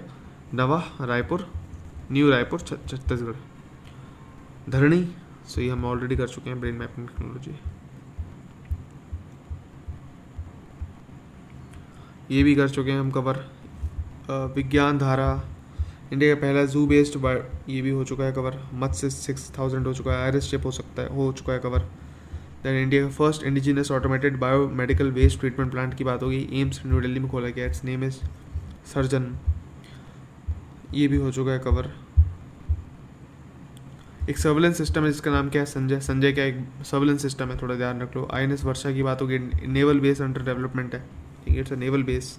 न्यू रायपुर छत्तीसगढ़। धरणी, सो ये हम ऑलरेडी कर चुके हैं, ब्रेन मैपिंग टेक्नोलॉजी, ये भी कर चुके हैं हम कवर। विज्ञान धारा, इंडिया का पहला जू बेस्ड, ये भी हो चुका है कवर। मत्स्य 6000 हो चुका है, आयरिस चिप हो चुका है कवर। दैन इंडिया का first indigenous automated biomedical waste treatment plant की बात होगी, एम्स न्यू दिल्ली में खोला गया, इट्स नेम इज सर्जन, ये भी हो चुका है कवर। एक सर्वेलेंस सिस्टम है जिसका नाम क्या है, संजय का एक सर्वेलेंस सिस्टम है, थोड़ा ध्यान रख लो। INS वर्षा की बात होगी, नेवल बेस अंडर डेवलपमेंट है, ठीक है, इट्स अ नेवल बेस।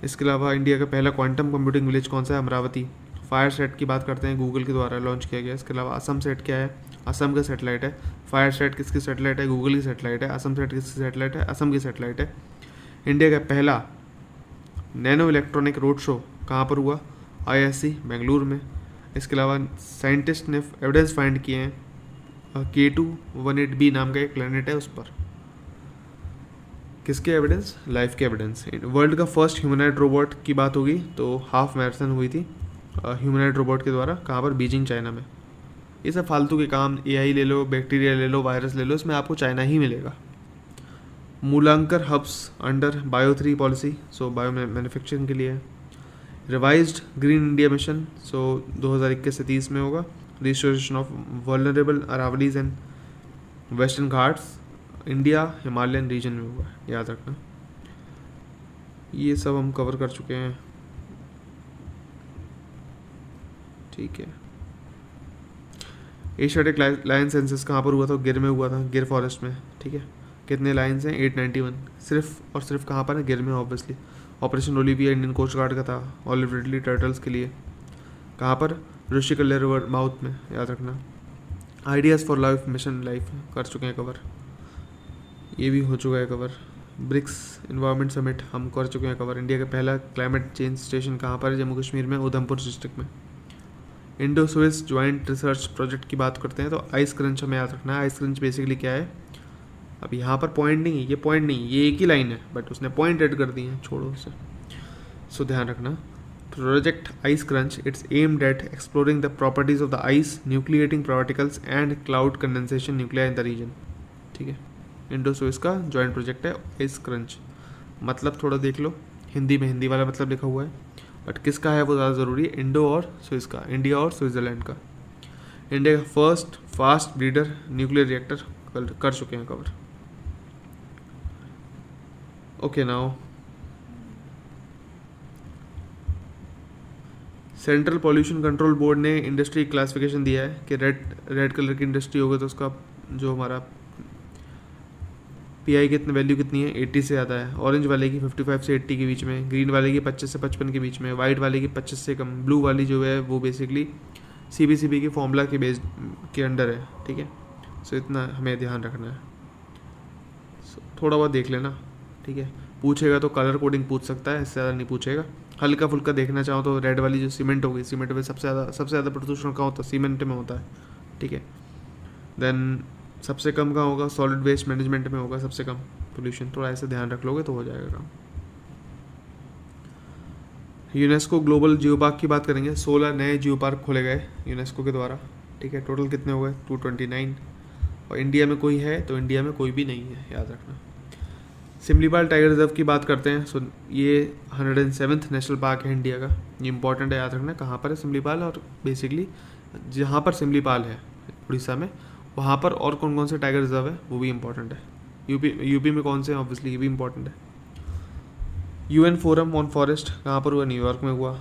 इसके अलावा इंडिया का पहला क्वांटम कंप्यूटिंग विलेज कौन सा है, अमरावती। फायर सेट की बात करते हैं, गूगल के द्वारा लॉन्च किया गया। इसके अलावा असम सेट क्या है, असम का सैटेलाइट है। फायर सेट किसकी सैटेलाइट है, गूगल की सैटेलाइट है। असम सेट किसकी सैटेलाइट है, असम की सैटेलाइट है। इंडिया का पहला नैनो इलेक्ट्रॉनिक रोड शो कहाँ पर हुआ, IISc बेंगलुरु में। इसके अलावा साइंटिस्ट ने एविडेंस फाइंड किए हैं K218b नाम का एक प्लैनेट है उस पर। किसके एविडेंस? लाइफ के एविडेंस। वर्ल्ड का फर्स्ट ह्यूमनॉइड रोबोट की बात होगी तो हाफ मैराथन हुई थी ह्यूमनॉइड रोबोट के द्वारा। कहाँ पर? बीजिंग, चाइना में। ये सब फालतू के काम, AI ले लो, बैक्टीरिया ले लो, वायरस ले लो, इसमें आपको चाइना ही मिलेगा। मूलांकर hubs under bio 3 policy, so bio manufacturing के लिए। Revised green India mission, so 2021 से 30 में होगा। Restoration of vulnerable Aravallis and Western Ghats, India Himalayan region में होगा, याद रखना। ये सब हम कवर कर चुके हैं, ठीक है। एशियाटिक लायन सेंसस कहाँ पर हुआ था? गिर में हुआ था, गिर फॉरेस्ट में, ठीक है। कितने लायंस हैं? 891, सिर्फ और सिर्फ कहाँ पर है? गिर में, obviously. Operation Olivia Indian coast guard का था, ऑलिव रिडली टर्टल्स के लिए। कहाँ पर? ऋषिकल्य रिवर माउथ में, याद रखना। Ideas for life mission life कर चुके हैं कवर, ये भी हो चुका है कवर। ब्रिक्स इन्वायरमेंट समिट हम कर चुके हैं कवर। इंडिया का पहला क्लाइमेट चेंज स्टेशन कहाँ पर है? जम्मू कश्मीर में, उधमपुर डिस्ट्रिक्ट में। Indo Swiss joint research project की बात करते हैं तो आइस क्रंच हमें याद रखना है। आइस क्रंच बेसिकली क्या है? अब यहाँ पर पॉइंट नहीं है, ये पॉइंट नहीं, ये एक ही लाइन है, बट उसने पॉइंट ऐड कर दिए हैं, छोड़ो उसे। सो ध्यान रखना, project ice crunch, it's aimed at exploring the properties of the ice, nucleating particles and cloud condensation nuclei in the region, ठीक है। इंडो स्विस का ज्वाइंट प्रोजेक्ट है आइस क्रंच। मतलब थोड़ा देख लो, हिंदी में हिंदी वाला मतलब लिखा हुआ है, बट किसका है वो ज़्यादा ज़रूरी है, इंडो और स्विस का, इंडिया और स्विट्ज़रलैंड का। इंडिया का first fast breeder nuclear reactor कर चुके हैं cover. Okay, now central pollution control board ने इंडस्ट्री क्लासिफिकेशन दिया है कि रेड कलर की इंडस्ट्री होगी तो उसका जो हमारा PI कितनी वैल्यू कितनी है? 80 से ज़्यादा है। ऑरेंज वाले की 55 से 80 के बीच में, ग्रीन वाले की 25 से 55 के बीच में, वाइट वाले की 25 से कम, ब्लू वाली जो है वो बेसिकली CBCB के फॉर्मूला के बेस के अंडर है, ठीक है। सो इतना हमें ध्यान रखना है। थोड़ा बहुत देख लेना, ठीक है। पूछेगा तो कलर कोडिंग पूछ सकता है, इससे ज़्यादा नहीं पूछेगा। हल्का फुल्का देखना चाहो तो रेड वाली जो सीमेंट होगी, सीमेंट में सबसे ज़्यादा प्रदूषण कहाँ होता है? सीमेंट में होता है, ठीक है। देन सबसे कम कहाँ होगा? सॉलिड वेस्ट मैनेजमेंट में होगा सबसे कम पोल्यूशन। थोड़ा ऐसे ध्यान रख लोगे तो हो जाएगा काम। यूनेस्को ग्लोबल जियो पार्क की बात करेंगे। 16 नए जियो पार्क खोले गए यूनेस्को के द्वारा, ठीक है। टोटल कितने हो गए? 229। और इंडिया में कोई है तो इंडिया में कोई भी नहीं है, याद रखना। सिमलीपाल टाइगर रिजर्व की बात करते हैं। सो ये 107th नेशनल पार्क है इंडिया का, ये इंपॉर्टेंट है, याद रखना। कहाँ पर है सिमलीपाल? और बेसिकली जहाँ पर सिमलीपाल है उड़ीसा में, वहाँ पर और कौन कौन से टाइगर रिजर्व है वो भी इंपॉर्टेंट है। यूपी में कौन से हैं? ऑब्वियसली ये भी इंपॉर्टेंट है। UN फोरम ऑन फॉरेस्ट कहाँ पर हुआ? न्यूयॉर्क में हुआ।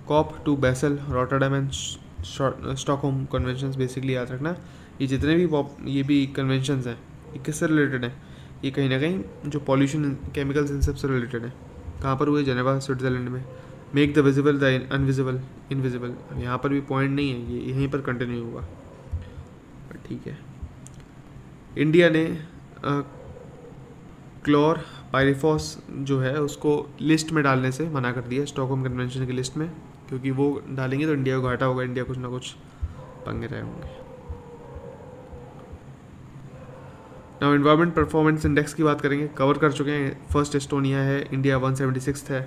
COP2 Basel, Rotterdam and Stockholm conventions, basically याद रखना। ये जितने भी ये भी कन्वेंशंस हैं, ये किससे रिलेटेड हैं? ये कहीं ना कहीं जो पॉल्यूशन केमिकल्स इन सब से रिलेटेड है। कहाँ पर हुए? जेनेवा, स्विट्जरलैंड में। Make the visible the invisible invisible, यहाँ पर भी पॉइंट नहीं है, ये यहीं पर कंटिन्यू होगा, ठीक है। इंडिया ने क्लोर पायरिफॉस जो है उसको लिस्ट में डालने से मना कर दिया, स्टॉकहोम कन्वेंशन की लिस्ट में, क्योंकि वो डालेंगे तो इंडिया को घाटा होगा, इंडिया कुछ ना कुछ पंगे रहे होंगे। नाउ एनवायरमेंट परफॉर्मेंस इंडेक्स की बात करेंगे, कवर कर चुके हैं। फर्स्ट एस्टोनिया है, इंडिया 176 है,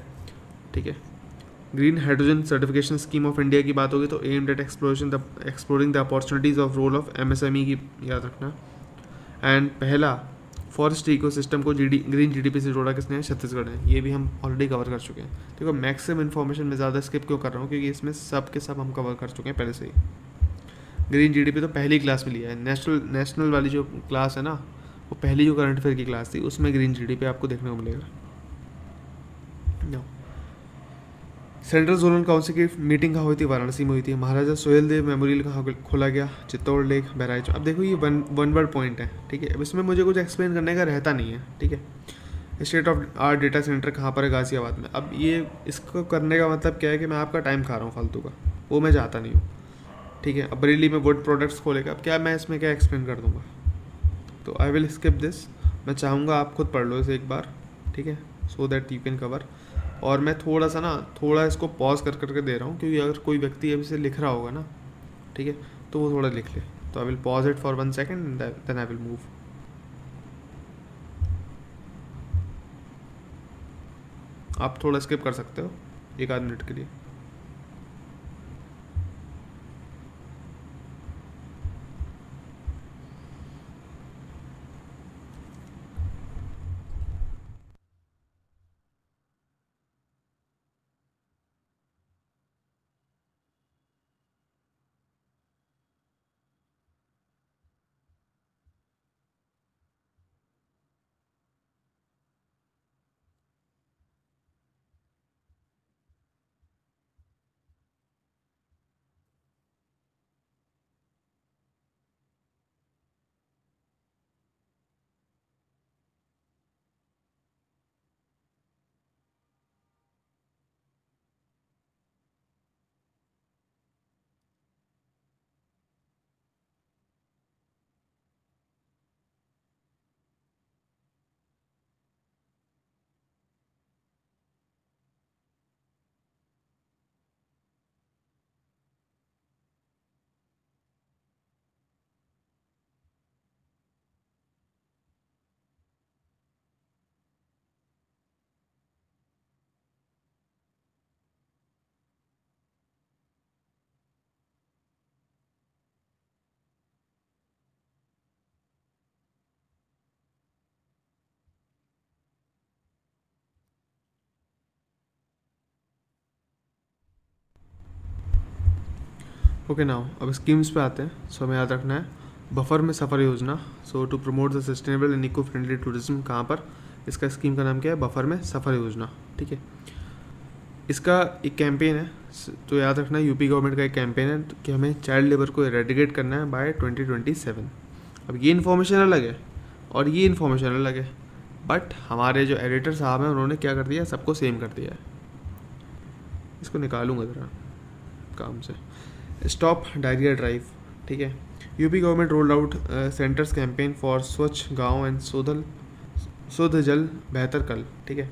ठीक है। Green hydrogen certification scheme of India की बात होगी तो aimed at exploring the opportunities of role of MSME की याद रखना। एंड पहला फॉरेस्ट इकोसिस्टम को ग्रीन GDP से जोड़ा किसने है? छत्तीसगढ़ है। ये भी हम ऑलरेडी कवर कर चुके हैं। देखो मैक्सिमम इन्फॉर्मेशन में ज़्यादा स्किप क्यों कर रहा हूँ, क्योंकि इसमें सब के सब हम कवर कर चुके हैं पहले से ही। ग्रीन GDP तो पहली क्लास में लिया है। नेशनल वाली जो क्लास है ना, वो पहली जो करंट अफेयर की क्लास थी, उसमें ग्रीन GDP आपको देखने को मिलेगा। सेंट्रल जोनल काउंसिल की मीटिंग कहाँ हुई थी? वाराणसी में हुई थी। महाराजा सोहेल देव मेमोरियल कहाँ खोला गया? चित्तौड़ लेक, बहराइच। अब देखो ये वन वर्ड पॉइंट है, ठीक है। अब इसमें मुझे कुछ एक्सप्लेन करने का रहता नहीं है, ठीक है। State of art data centre कहाँ पर है? गाजियाबाद में। अब ये इसको करने का मतलब क्या है कि मैं आपका टाइम खा रहा हूँ फालतू का, वो मैं चाहता नहीं हूँ, ठीक है। अब बरेली में वुड प्रोडक्ट्स खोलेगा, अब क्या मैं इसमें क्या एक्सप्लेन कर दूँगा? तो आई विल स्किप दिस। मैं चाहूँगा आप खुद पढ़ लो इसे एक बार, ठीक है, so that you can cover. और मैं थोड़ा इसको पॉज कर करके दे रहा हूँ, क्योंकि अगर कोई व्यक्ति अभी से लिख रहा होगा ना, ठीक है, तो वो थोड़ा लिख ले। तो I will pause it for 1 second, then I will move. आप थोड़ा स्किप कर सकते हो 1 आध मिनट के लिए। ओके नाउ अब स्कीम्स पे आते हैं। सो हमें याद रखना है बफर में सफ़र योजना। So to promote the sustainable and eco friendly tourism, कहाँ पर, इसका स्कीम का नाम क्या है, बफर में सफ़र योजना। ठीक है, इसका एक कैंपेन है, तो याद रखना यूपी गवर्नमेंट का एक कैंपेन है कि हमें चाइल्ड लेबर को एरेडिकेट करना है बाय 2027। अब ये इन्फॉर्मेशन अलग है और ये इन्फॉर्मेशन अलग है, बट हमारे जो एडिटर साहब हैं उन्होंने क्या कर दिया, सबको सेम कर दिया है। इसको निकालूंगा ज़रा काम से। स्टॉप डायरिया ड्राइव, ठीक है, UP government rolled out centres campaign for Swachh Gaon and Shuddh Jal Behtar Kal, ठीक है,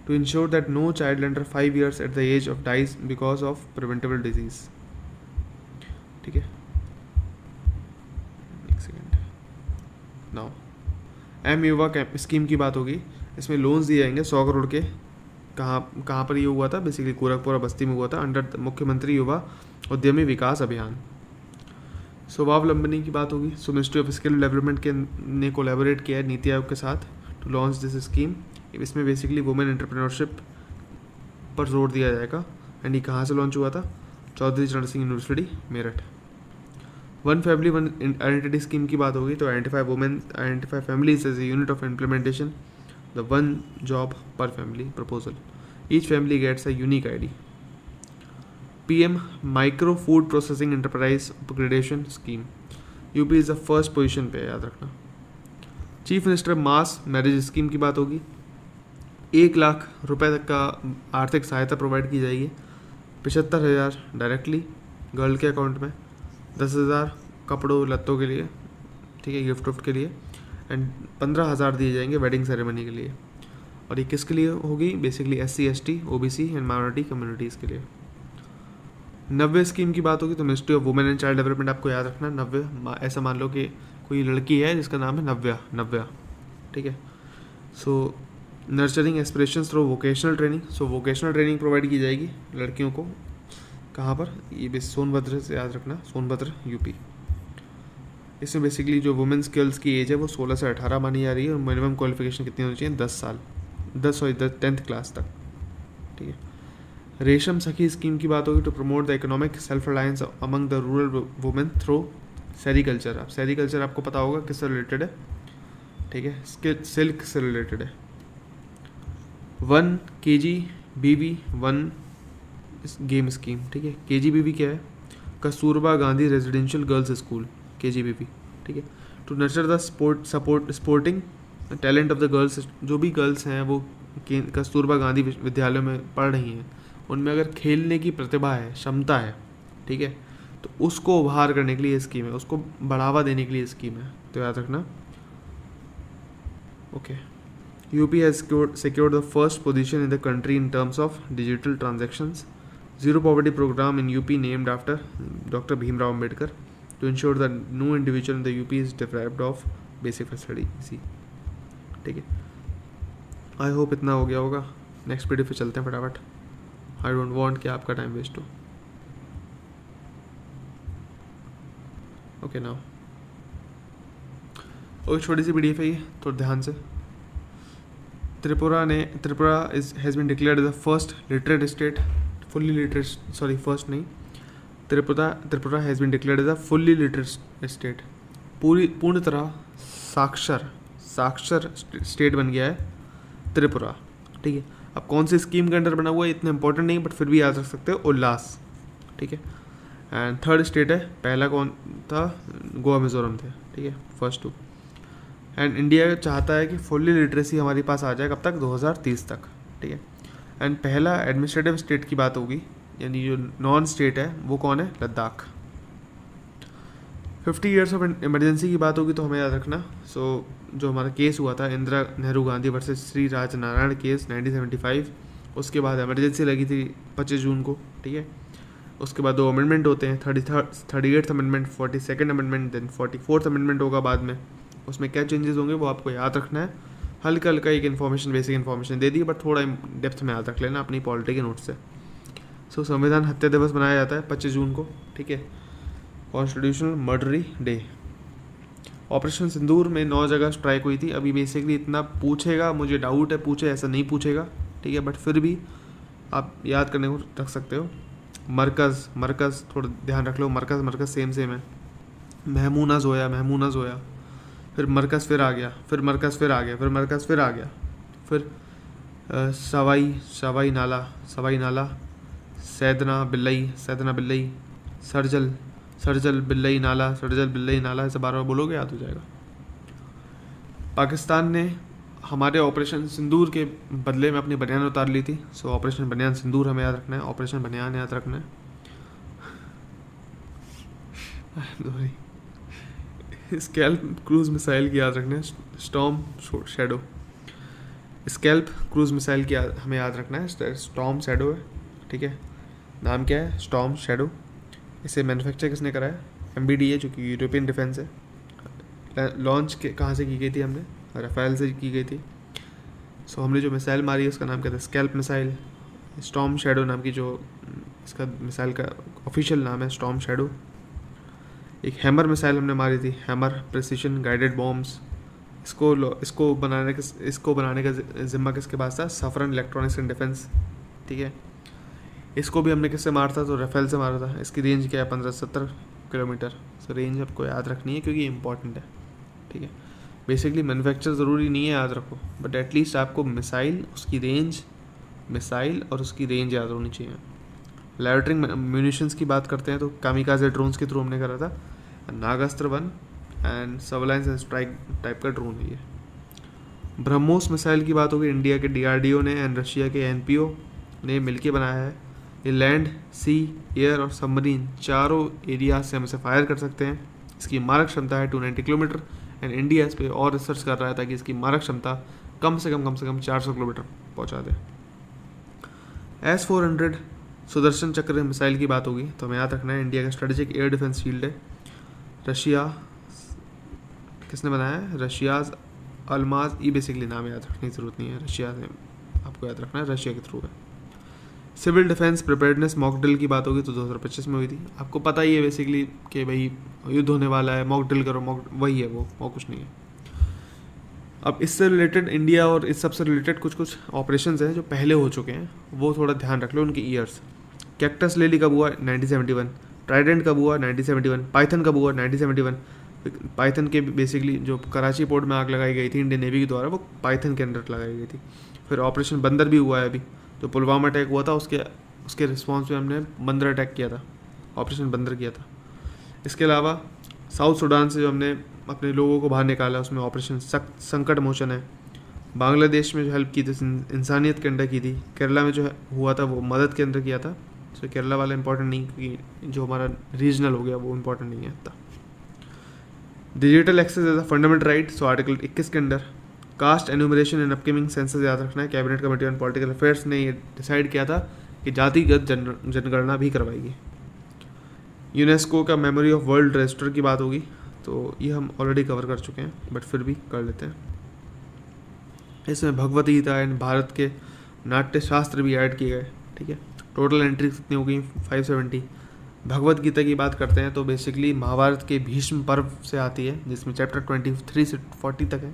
to ensure that no child under 5 years at the age of dies because of preventable disease. ठीक है, एक second, now M Yuva scheme की बात होगी। इसमें लोन्स दिए जाएंगे 100 करोड़ के। कहाँ पर ये हुआ था, बेसिकली गोरखपुर और बस्ती में हुआ था, अंडर मुख्यमंत्री युवा उद्यमी विकास अभियान। स्वावलंबनी की बात होगी। सो मिनिस्ट्री ऑफ स्किल डेवलपमेंट के ने कोलैबोरेट किया है नीति आयोग के साथ टू लॉन्च दिस स्कीम। इसमें बेसिकली वुमेन एंटरप्रेन्योरशिप पर जोर दिया जाएगा। एंड ये कहाँ से लॉन्च हुआ था, Chaudhary Charan Singh university Meerut. 1 family 1 identity scheme की बात होगी। तो identify families as a unit of implementation the 1 job per family proposal, each family gets a unique ID. PM micro food processing enterprise upgradation scheme, UP is the first position पे, याद रखना। Chief minister mass marriage scheme की बात होगी। 1 लाख रुपए तक का आर्थिक सहायता प्रोवाइड की जाएगी। 75,000 डायरेक्टली गर्ल के अकाउंट में, 10,000 कपड़ों लत्तों के लिए, ठीक है, गिफ्ट विफ्ट के लिए, एंड 15,000 दिए जाएंगे वेडिंग सेरेमनी के लिए। और ये किसके लिए होगी, basically SC ST OBC and minority communities के लिए। नव्य स्कीम की बात होगी तो ministry of women and child development, आपको याद रखना। नव्य, ऐसा मान लो कि कोई लड़की है जिसका नाम है नव्या, ठीक है। So nurturing aspirations through vocational training. So vocational training provide की जाएगी लड़कियों को। कहाँ पर, ये सोनभद्र से याद रखना, सोनभद्र यूपी। इसमें बेसिकली जो वुमेन्स गर्ल्स की एज है वो 16 से 18 मानी जा रही है और मिनिमम क्वालिफिकेशन कितनी होनी चाहिए, 10th क्लास तक, ठीक है। रेशम सखी स्कीम की बात होगी। To promote the economic self reliance among the rural women through sericulture. अब सेरीकल्चर आपको पता होगा किससे रिलेटेड है, ठीक है, सिल्क से रिलेटेड है। 1 KGBB 1 गेम स्कीम, ठीक है। KGBB क्या है, Kasturba Gandhi residential girls school, KGBB, ठीक है। To nurture the sporting talent of the girls, जो भी गर्ल्स हैं वो कस्तूरबा गांधी विद्यालयों में पढ़ रही हैं, उनमें अगर खेलने की प्रतिभा है, क्षमता है, ठीक है, तो उसको उभार करने के लिए ये स्कीम है, उसको बढ़ावा देने के लिए स्कीम है, तो याद रखना। Okay, UP has secured the first position in the country in terms of digital transactions. Zero poverty program in UP named after Dr. Bhimrao Ambedkar to ensure that no individual in the UP is deprived of basic facility. ठीक है, I hope इतना हो गया होगा. Next PDF पे चलते हैं फटाफट. आई डोंट वांट कि आपका टाइम वेस्ट हो. ओके नाउ और छोटी सी पीडीएफ है ये, तो ध्यान से. Tripura has been declared the first literate state, fully literate, sorry first नहीं, Tripura has been declared the fully literate state. पूर्ण तरह साक्षर स्टेट बन गया है त्रिपुरा. ठीक है, अब कौन सी स्कीम के अंडर बना हुआ है इतना इंपॉर्टेंट नहीं, बट फिर भी याद रख सकते हो, उल्लास. ठीक है, एंड थर्ड स्टेट है, पहला कौन था, गोवा मिजोरम थे. ठीक है, फर्स्ट टू. एंड इंडिया चाहता है कि फुल्ली लिटरेसी हमारे पास आ जाए कब तक, 2030 तक. ठीक है, एंड पहला एडमिनिस्ट्रेटिव स्टेट की बात होगी, यानी जो नॉन स्टेट है वो कौन है, लद्दाख. 50 ईयर्स ऑफ इमरजेंसी की बात होगी तो हमें याद रखना. सो जो हमारा केस हुआ था इंदिरा नेहरू गांधी वर्सेस श्री राज नारायण केस 1975, उसके बाद इमरजेंसी लगी थी 25 जून को. ठीक है, उसके बाद 2 अमेंडमेंट होते हैं, 38th amendment, 42nd amendment, then 44th amendment होगा बाद में. उसमें क्या चेंजेस होंगे वो आपको याद रखना है. हल्का एक information, basic information they the, but थोड़ा डेप्थ में याद रख लेना अपनी पॉलिटी के नोट से. सो संविधान हत्या दिवस मनाया जाता है 25 जून को. ठीक है, कॉन्स्टिट्यूशनल मर्डरी डे. ऑपरेशन सिंदूर में 9 जगह स्ट्राइक हुई थी. अभी बेसिकली इतना पूछेगा, मुझे डाउट है पूछे, ऐसा नहीं पूछेगा. ठीक है, बट फिर भी आप याद करने को रख सकते हो. मरकज़ थोड़ा ध्यान रख लो, मरकज़ सेम है. महमूना जोया, फिर मरकज़ फिर आ गया, फिर मरकज़ फिर आ गया, फिर सवाई नाला, सैदना बिल्लई, सरजल बिल्लई नाला, ऐसे 12 बोलोगे याद हो जाएगा. पाकिस्तान ने हमारे ऑपरेशन सिंदूर के बदले में अपनी बनियान उतार ली थी. सो ऑपरेशन बनियान सिंदूर हमें याद रखना है, ऑपरेशन बनियान याद रखना है. स्कैल्प क्रूज मिसाइल की याद रखना है, storm shadow. Scalp cruise missile की हमें याद रखना है, स्टॉर्म शैडो है. ठीक है, नाम क्या है, स्टॉर्म शैडो. इसे मैन्युफैक्चर किसने करा है, MBDA, जो कि यूरोपियन डिफेंस है. लॉन्च कहाँ से की गई थी, हमने राफेल से की गई थी. सो हमने जो मिसाइल मारी है उसका नाम क्या था, स्कैल्प मिसाइल. स्टॉर्म शैडो नाम की जो इसका मिसाइल का ऑफिशियल नाम है, स्टॉर्म शैडो. एक हैमर मिसाइल हमने मारी थी, हैमर प्रिसिशन गाइडेड बॉम्ब्स. इसको बनाने का जिम्मा किसके पास था, सफरन इलेक्ट्रॉनिक्स एंड डिफेंस. ठीक है, इसको भी हमने किससे मारा था, तो राफेल से मारा था. इसकी रेंज क्या है, 15-70 किलोमीटर. सो रेंज आपको याद रखनी है क्योंकि इंपॉर्टेंट है. ठीक है, बेसिकली मैन्युफैक्चर ज़रूरी नहीं है याद रखो, बट एटलीस्ट आपको मिसाइल और उसकी रेंज याद होनी चाहिए. लैटरिंग म्यूनिशंस की बात करते हैं तो कामिकाज़े ड्रोन्स के थ्रू हमने करा था. Nagastra 1 and surveillance and strike type का ड्रोन है ये. ब्रह्मोस मिसाइल की बात होगी, इंडिया के DRDO ने एंड रशिया के NPO ने मिलकर बनाया है. ये लैंड, सी, एयर और सबमरीन चारों एरिया से हम इसे फायर कर सकते हैं. इसकी मारक क्षमता है 290 किलोमीटर एंड इंडिया इस पर और रिसर्च कर रहा है ताकि इसकी मारक क्षमता कम से कम 400 किलोमीटर पहुंचा दे. S-400 सुदर्शन चक्र मिसाइल की बात होगी तो हमें याद रखना है, इंडिया का स्ट्रेटेजिक एयर डिफेंस शील्ड है. रशिया किसने बनाया है, रशियाज अल्माज. ये बेसिकली नाम याद रखने की ज़रूरत नहीं है, रशिया से आपको याद रखना है, रशिया के थ्रू है. Civil defence preparedness mock drill की बात होगी तो 2025 में हुई थी. आपको पता ही है बेसिकली कि भाई युद्ध होने वाला है, मॉक ड्रिल करो, वही है वो, और कुछ नहीं है. अब इससे रिलेटेड इंडिया और इस सब से रिलेटेड कुछ ऑपरेशंस हैं जो पहले हो चुके हैं, वो थोड़ा ध्यान रख लो उनकी ईयर्स. कैक्टस लिली कब हुआ, 1971. ट्राइडेंट कब हुआ, 1971. पाइथन कब हुआ, 1971. पाइथन के बेसिकली जो कराची पोर्ट में आग लगाई गई थी इंडियन नेवी के द्वारा, वो पाइथन के अंदर लगाई गई थी. फिर ऑपरेशन बंदर भी हुआ है अभी, जो पुलवामा अटैक हुआ था उसके रिस्पॉन्स में हमने बंदर अटैक किया था, ऑपरेशन बंदर किया था. इसके अलावा साउथ सूडान से जो हमने अपने लोगों को बाहर निकाला, उसमें ऑपरेशन संकट मोचन है. बांग्लादेश में जो हेल्प की थी इंसानियत के अंदर की थी. केरला में जो हुआ था वो मदद के अंदर किया था. तो केरला वाला इंपॉर्टेंट नहीं, क्योंकि जो हमारा रीजनल हो गया वो इंपॉर्टेंट नहीं है इतना. Digital access as a fundamental right, so article 21 के अंदर caste enumeration in upcoming census याद रखना है। Cabinet committee on political affairs ने ये डिसाइड किया था कि जातिगत जनगणना भी करवाएगी। यूनेस्को का मेमोरी ऑफ वर्ल्ड रजिस्टर की बात होगी, तो ये हम ऑलरेडी कवर कर चुके हैं, बट फिर भी कर लेते हैं। इसमें भगवत गीता एंड भारत के नाट्य शास्त्र भी ऐड किए गए, ठीक है। टोटल एंट्री कितनी हो गई? 570। भगवत गीता की बात करते हैं तो बेसिकली महाभारत के भीष्म पर्व से आती है, जिसमें चैप्टर 23 से 40 तक है।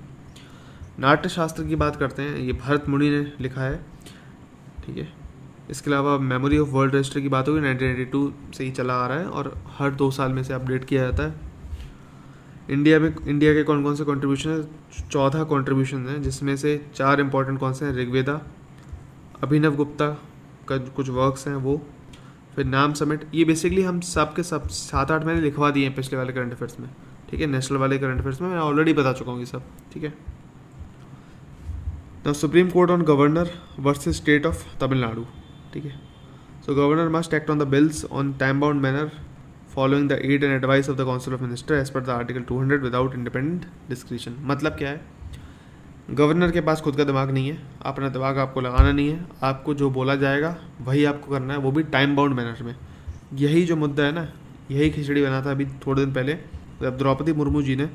नाट्य शास्त्र की बात करते हैं, ये भरत मुनि ने लिखा है, ठीक है। इसके अलावा मेमोरी ऑफ वर्ल्ड रजिस्टर की बात होगी, 1982 से ही चला आ रहा है और हर 2 साल में से अपडेट किया जाता है। इंडिया के कौन कौन से कॉन्ट्रीब्यूशन है? 14 कॉन्ट्रीब्यूशन हैं, जिसमें से 4 इंपॉर्टेंट कौन से हैं? ऋग्वेदा, अभिनव गुप्ता का कुछ वर्क्स हैं वो, फिर नाम समिट। ये बेसिकली हम सब के सब 7-8 मैंने लिखवा दिए हैं पिछले वाले करंट अफेयर्स में, ठीक है। नेशनल वाले करंट अफेयर्स में मैं ऑलरेडी बता चुका हूँ ये सब, ठीक है। Now supreme court on governor versus state of Tamil Nadu, ठीक है। So governor must act on the bills on time bound manner following the aid and advice of the council of minister as per the article 200 without independent discretion. मतलब क्या है? Governor के पास खुद का दिमाग नहीं है, अपना दिमाग आपको लगाना नहीं है, आपको जो बोला जाएगा वही आपको करना है, वो भी टाइम बाउंड मैनर में। यही जो मुद्दा है ना, यही खिचड़ी बना था अभी थोड़े दिन पहले, जब द्रौपदी मुर्मू जी ने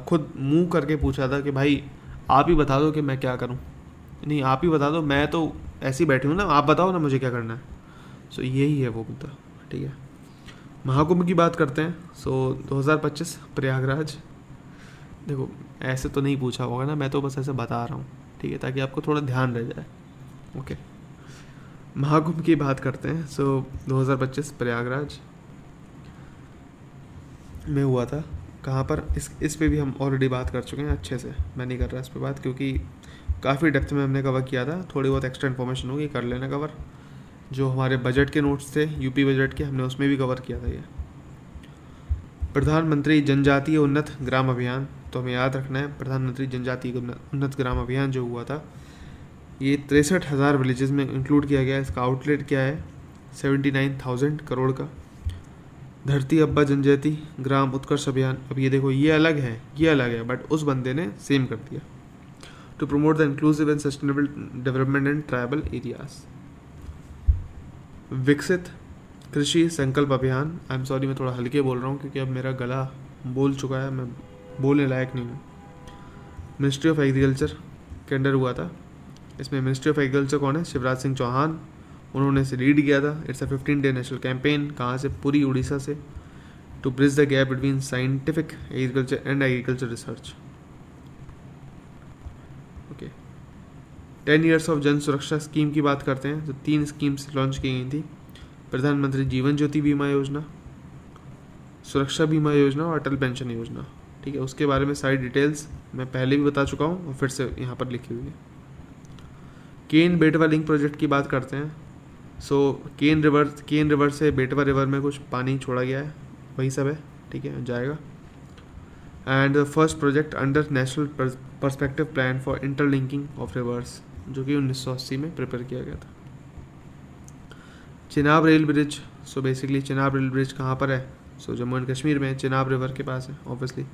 खुद मुंह करके पूछा था कि भाई आप ही बता दो कि मैं क्या करूं। नहीं, आप ही बता दो, मैं तो ऐसे ही बैठी हूँ ना, आप बताओ ना मुझे क्या करना है। सो यही है वो मुद्दा, ठीक है। महाकुंभ की बात करते हैं। सो 2025 प्रयागराज। देखो ऐसे तो नहीं पूछा होगा ना, मैं तो बस ऐसे बता रहा हूँ, ठीक है, ताकि आपको थोड़ा ध्यान रह जाए। ओके, महाकुंभ की बात करते हैं। सो 2025 प्रयागराज में हुआ था। कहाँ पर? इस पे भी हम ऑलरेडी बात कर चुके हैं अच्छे से, मैं नहीं कर रहा इस पे बात, क्योंकि काफ़ी डेप्थ में हमने कवर किया था। थोड़ी बहुत एक्स्ट्रा इन्फॉर्मेशन होगी, कर लेना कवर। जो हमारे बजट के नोट्स थे, यूपी बजट के, हमने उसमें भी कवर किया था ये। प्रधानमंत्री जनजातीय उन्नत ग्राम अभियान, तो हमें याद रखना है प्रधानमंत्री जनजातीय उन्नत ग्राम अभियान जो हुआ था, ये 63,000 विलेजेस में इंक्लूड किया गया है। इसका आउटलेट क्या है? 79,000 करोड़ का। धरती अब्बा जनजाति ग्राम उत्कर्ष अभियान, अब ये देखो ये अलग है, बट उस बंदे ने सेम कर दिया। To promote the inclusive and sustainable development in tribal areas. Viksit Krishi संकल्प अभियान, आई एम सॉरी मैं थोड़ा हल्के बोल रहा हूँ क्योंकि अब मेरा गला बोल चुका है, मैं बोलने लायक नहीं हूँ। मिनिस्ट्री ऑफ एग्रीकल्चर के अंडर हुआ था। इसमें मिनिस्ट्री ऑफ एग्रीकल्चर कौन है? शिवराज सिंह चौहान, उन्होंने इसे लीड किया था। It's a 15-day national campaign. कहाँ से? पूरी उड़ीसा से। To bridge the gap between scientific agriculture and agriculture research. Okay, 10 years of Jan Suraksha scheme की बात करते हैं। तो 3 स्कीम्स लॉन्च की गई थी। प्रधानमंत्री जीवन ज्योति बीमा योजना, सुरक्षा बीमा योजना और अटल पेंशन योजना, ठीक है। उसके बारे में सारी डिटेल्स मैं पहले भी बता चुका हूँ और फिर से यहाँ पर लिखी हुई है। केन बेटवा लिंक प्रोजेक्ट की बात करते हैं। सो केन रिवर से बेटवा रिवर में कुछ पानी छोड़ा गया है, वही सब है, ठीक है, जाएगा। And the first project under national perspective plan for interlinking of reverse, जो कि 1980 में प्रिपेयर किया गया था। Chenab rail bridge, so basically Chenab rail bridge कहाँ पर है? सो जम्मू एंड कश्मीर में, चिनाब रिवर के पास है ऑब्वियसली।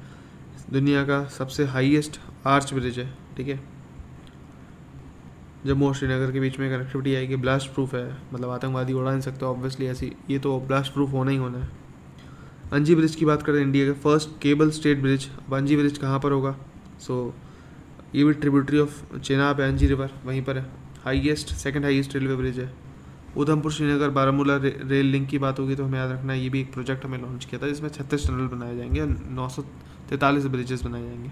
दुनिया का सबसे हाईएस्ट आर्च ब्रिज है, ठीक है। जम्मू और श्रीनगर के बीच में कनेक्टिविटी आएगी। ब्लास्ट प्रूफ है, मतलब आतंकवादी उड़ा नहीं सकते ऑब्वियसली, ऐसी ये तो ब्लास्ट प्रूफ होना ही होना है। अंजी ब्रिज की बात करें, इंडिया का फर्स्ट केबल स्टेट ब्रिज। अब अंजी ब्रिज कहाँ पर होगा? सो ये भी ट्रिब्यूटरी ऑफ चेनाब है, अंजी रिवर वहीं पर है। Highest, second highest railway bridge है। उधमपुर श्रीनगर बारामूला रेल लिंक की बात होगी तो हमें याद रखना है, ये भी एक प्रोजेक्ट हमें लॉन्च किया था, जिसमें 36 टनल बनाए जाएंगे, 943 ब्रिजेस बनाए जाएंगे।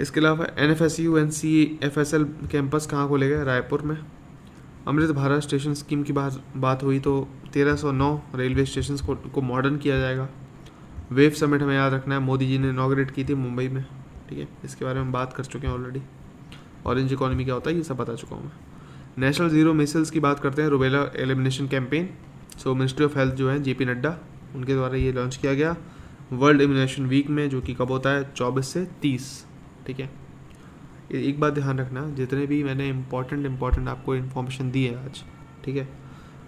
इसके अलावा NFSU NCFSL कैंपस कहाँ खोलेगा? रायपुर में। अमृत भारत स्टेशन स्कीम की बात हुई तो 1309 रेलवे स्टेशन को मॉडर्न किया जाएगा। वेव समिट हमें याद रखना है, मोदी जी ने इनॉग्रेट की थी मुंबई में, ठीक है, इसके बारे में बात कर चुके हैं ऑलरेडी। ऑरेंज इकोनॉमी क्या होता है ये सब बता चुका हूँ मैं। नेशनल जीरो मिसाइल्स की बात करते हैं, rubella elimination campaign. So ministry of health जो है JP नड्डा, उनके द्वारा ये लॉन्च किया गया वर्ल्ड इम्यूनेशन वीक में, जो कि कब होता है? 24 से 30, ठीक है। एक बात ध्यान रखना, जितने भी मैंने इंपॉर्टेंट आपको इन्फॉर्मेशन दी है आज, ठीक है,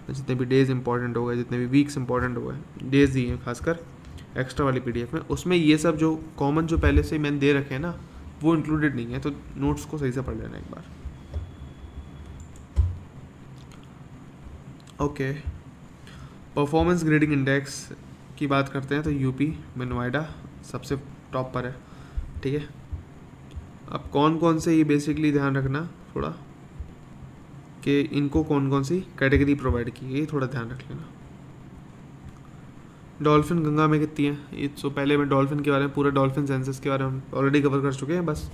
जितने भी डेज इंपॉर्टेंट हो गए, जितने भी वीक्स इंपॉर्टेंट हो गए, डेज दिए हैं खासकर एक्स्ट्रा वाली PDF में, उसमें ये सब जो कॉमन जो पहले से मैंने दे रखे हैं ना, वो इंक्लूडेड नहीं है, तो नोट्स को सही से पढ़ लेना एक बार। ओके, परफॉर्मेंस ग्रेडिंग इंडेक्स की बात करते हैं तो यूपी में नोएडा सबसे टॉप पर है, ठीक है। अब कौन कौन से, ये बेसिकली ध्यान रखना थोड़ा कि इनको कौन कौन सी कैटेगरी प्रोवाइड की गई, थोड़ा ध्यान रख लेना। डॉल्फिन गंगा में कितनी है, ये तो पहले मैं डॉल्फिन के बारे में, पूरा डॉल्फिन सेंसस के बारे में ऑलरेडी कवर कर चुके हैं। बस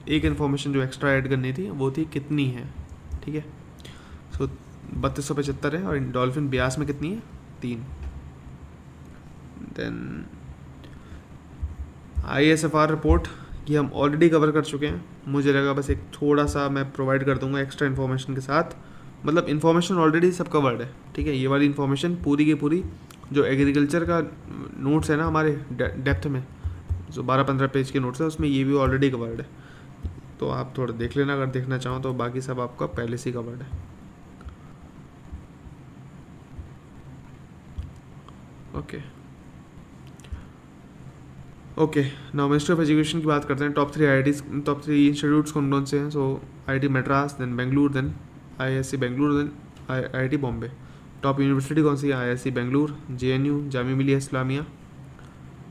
एक इन्फॉर्मेशन जो एक्स्ट्रा ऐड करनी थी वो थी कितनी है, ठीक है। सो 3275 है, और डॉल्फिन ब्यास में कितनी है, 3। देन ISFR रिपोर्ट, ये हम ऑलरेडी कवर कर चुके हैं। मुझे लगा बस एक थोड़ा सा मैं प्रोवाइड कर दूंगा एक्स्ट्रा इन्फॉर्मेशन के साथ, मतलब इन्फॉर्मेशन ऑलरेडी सब कवर्ड है, ठीक है। ये वाली इन्फॉर्मेशन पूरी की पूरी जो एग्रीकल्चर का नोट्स है ना हमारे डेप्थ में, जो 12-15 पेज के नोट्स है, उसमें ये भी ऑलरेडी कवर्ड है। तो आप थोड़ा देख लेना अगर देखना चाहो तो, बाकी सब आपका पहले से ही कवर्ड है। Okay, now ministry of education की बात करते हैं। टॉप 3 IITs, टॉप 3 इंस्टीट्यूट्स कौन कौन से हैं। So IIT Madras, then Bengaluru, then IISc Bengaluru, then IIT Bombay. Top university कौन सी है, IISc Bengaluru, JNU Jamia Millia Islamia,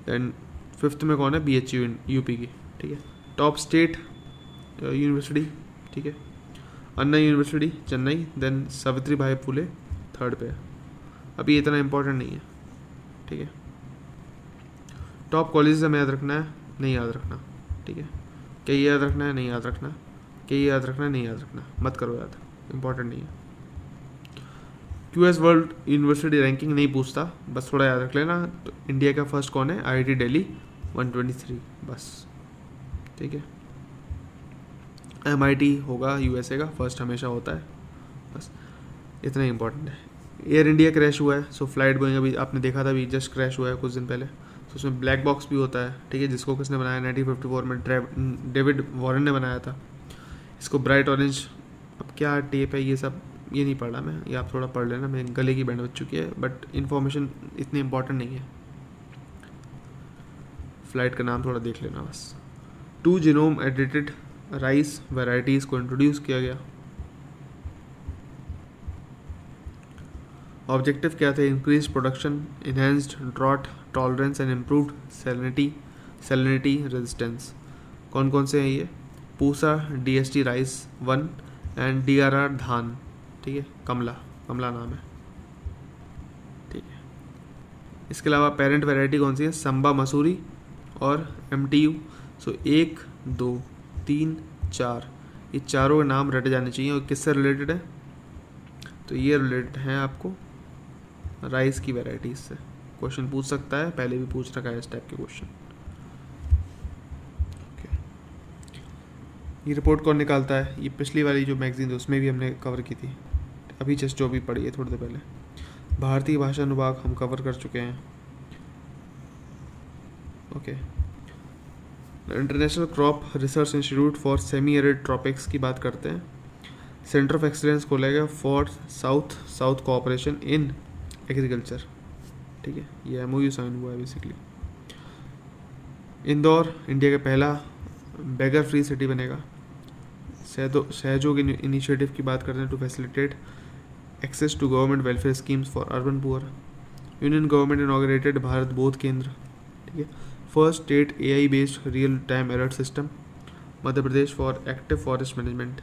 then 5th में कौन है, BHU यूपी की, ठीक है। टॉप स्टेट यूनिवर्सिटी, ठीक है, अन्ना यूनिवर्सिटी चेन्नई, देन सावित्री भाई फुले 3rd पे है। अभी इतना इंपॉर्टेंट नहीं है, ठीक है। टॉप कॉलेज हमें याद रखना है, नहीं याद रखना, ठीक है। क्या याद रखना है, नहीं याद रखना, क्या याद रखना है, नहीं याद रखना, मत करो याद, इंपॉर्टेंट नहीं है। QS वर्ल्ड यूनिवर्सिटी रैंकिंग नहीं पूछता, बस थोड़ा याद रख लेना। तो इंडिया का फर्स्ट कौन है, IIT दिल्ली 123, बस, ठीक है। MIT होगा USA का, फर्स्ट हमेशा होता है, बस इतना ही इंपॉर्टेंट है। एयर इंडिया क्रैश हुआ है, सो फ्लाइट बोइंग अभी आपने देखा था, अभी जस्ट क्रैश हुआ है कुछ दिन पहले। तो उसमें ब्लैक बॉक्स भी होता है, ठीक है, जिसको किसने बनाया, 1954 में डेविड वॉरेन ने बनाया था इसको। ब्राइट ऑरेंज, अब क्या टेप है ये सब, ये नहीं पढ़ा मैं, ये आप थोड़ा पढ़ लेना, मेरे गले की बैंड बज चुकी है, बट इन्फॉर्मेशन इतनी इंपॉर्टेंट नहीं है। फ्लाइट का नाम थोड़ा देख लेना बस। 2 जीनोम एडिटेड राइस वेराइटीज़ को इंट्रोड्यूस किया गया। ऑब्जेक्टिव क्या थे, increase production, enhanced drought tolerance and improved salinity resistance. कौन कौन से हैं ये, Pusa DST rice 1 and DRR Dhan, ठीक है, कमला नाम है, ठीक है। इसके अलावा पेरेंट वैरायटी कौन सी है, संबा मसूरी और MTU। सो 1, 2, 3, 4, ये चारों के नाम रटे जाने चाहिए। और किससे रिलेटेड है, तो ये रिलेटेड है आपको राइस की वैरायटीज से। क्वेश्चन पूछ सकता है, पहले भी पूछ रखा है इस टाइप के क्वेश्चन। ये रिपोर्ट कौन निकालता है, ये पिछली वाली जो मैगजीन थी उसमें भी हमने कवर की थी, अभी जस्ट जो भी पढ़ी है थोड़ी देर पहले। भारतीय भाषा अनुभाग हम कवर कर चुके हैं। Okay, international crop research institute for semi arid tropics की बात करते हैं। सेंटर ऑफ एक्सीलेंस खोलेगा for south cooperation in agriculture, ठीक है, ये MOU साइन हुआ है बेसिकली। इंदौर इंडिया का पहला बेगर फ्री सिटी बनेगा। सहयोग इनिशिएटिव की बात करते हैं, to facilitate access to government welfare schemes for urban poor. Union government inaugurated Bharat Bodh Kendra, ठीक है। First state AI based real time alert system, Madhya Pradesh for active forest management.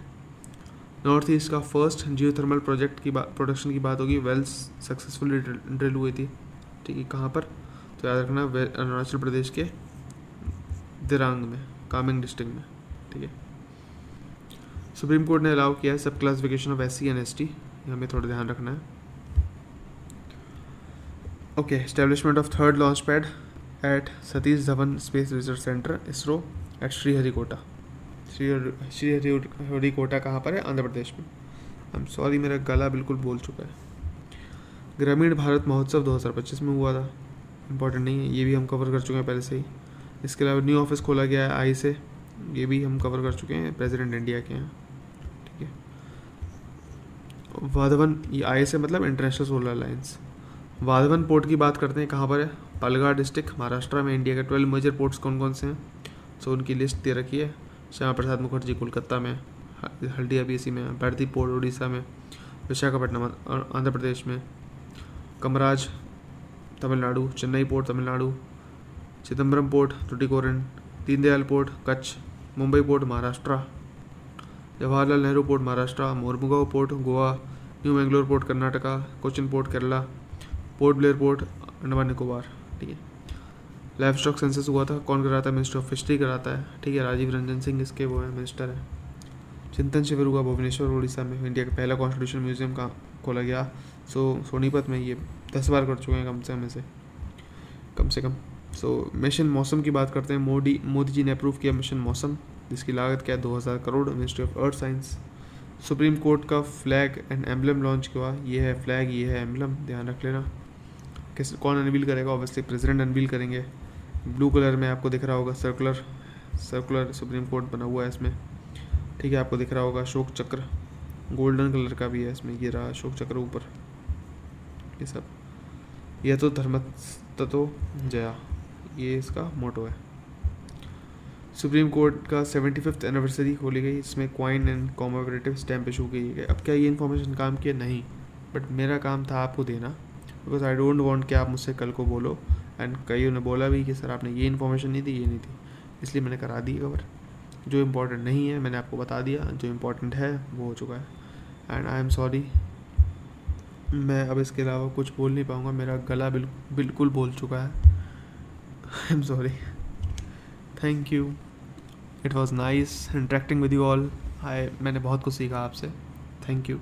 North east का फर्स्ट जियोथर्मल प्रोजेक्ट की production की बात होगी, Wales successfully drill हुई थी, ठीक है, कहाँ पर, तो याद रखना अरुणाचल प्रदेश के दिरांग में, कामेंग डिस्ट्रिक्ट में, ठीक है। सुप्रीम कोर्ट ने अलाउ किया है sub classification of SC and ST, हमें थोड़ा ध्यान रखना है। Okay, establishment of 3rd launch pad at Satish Dhawan space research centre ISRO at Sriharikota. Sriharikota कहाँ पर है, आंध्र प्रदेश में। आई एम सॉरी, मेरा गला बिल्कुल बोल चुका है। ग्रामीण भारत महोत्सव 2025 में हुआ था, इंपॉर्टेंट नहीं है, ये भी हम कवर कर चुके हैं पहले से ही। इसके अलावा न्यू ऑफिस खोला गया है आई से, ये भी हम कवर कर चुके हैं, प्रेसिडेंट इंडिया के हैं, ठीक है। वाधवन, ये आई से मतलब international solar alliance. Vadhavan port की बात करते हैं, कहाँ पर है, पालघर डिस्ट्रिक्ट महाराष्ट्र में। इंडिया के 12 मेजर पोर्ट्स कौन कौन से हैं, सो उनकी लिस्ट दे रखी है। श्यामा प्रसाद मुखर्जी कोलकाता में, हल्दिया BSc में, भारती पोर्ट उड़ीसा में, विशाखापट्टनम आंध्र प्रदेश में, Kamaraj Tamil Nadu, Chennai port Tamil Nadu, Chidambaram port Tuticorin, Deendayal port Kutch, Mumbai port Maharashtra, Jawaharlal Nehru port Maharashtra, Mormugao port Goa, new Mangalore port Karnataka, Cochin port Kerala, port Blair port Andaman Nicobar. ठीक है, लाइफ स्टॉक सेंसस हुआ था, कौन कराता है? मिनिस्टर ऑफ फिशरी कराता है। ठीक है, राजीव रंजन सिंह इसके वो है मिनिस्टर है। चिंतन शिविर हुआ भुवनेश्वर उड़ीसा में। इंडिया का पहला कॉन्स्टिट्यूशन म्यूजियम का खोला गया सोनीपत में। ये 10 बार कर चुके हैं कम से कम। मिशन मौसम की बात करते हैं। मोदी जी ने अप्रूव किया मिशन मौसम, जिसकी लागत क्या है? 2000 crore, ministry of earth science. Supreme court का फ्लैग एंड एम्बलम लॉन्च हुआ। ये है फ्लैग, ये है एम्बलम, ध्यान रख लेना। कौन अनवील करेगा? ऑब्वियसली प्रेसिडेंट अनवील करेंगे। ब्लू कलर में आपको दिख रहा होगा सर्कुलर सुप्रीम कोर्ट बना हुआ है इसमें। ठीक है, आपको दिख रहा होगा अशोक चक्र, गोल्डन कलर का भी है इसमें, ये रहा अशोक चक्र ऊपर। ये सब, यह तो धर्मततो जया, ये इसका मोटो है। सुप्रीम कोर्ट का 75th एनिवर्सरी खोली गई, इसमें coin and commemorative stamp issue की गई। अब क्या ये इन्फॉर्मेशन काम किया? नहीं, बट मेरा काम था आपको देना, बिकॉज आई डोंट वांट कि आप मुझसे कल को बोलो। एंड कईयों ने बोला भी कि सर आपने ये इन्फॉर्मेशन नहीं दी, ये नहीं थी, इसलिए मैंने करा दी कवर। जो इम्पोर्टेंट नहीं है मैंने आपको बता दिया, जो इम्पोर्टेंट है वो हो चुका है। एंड आई एम सॉरी, मैं अब इसके अलावा कुछ बोल नहीं पाऊँगा, मेरा गला बिल्कुल बोल चुका है। I am sorry. Thank you, it was nice interacting with you all. मैंने बहुत कुछ सीखा आपसे। Thank you.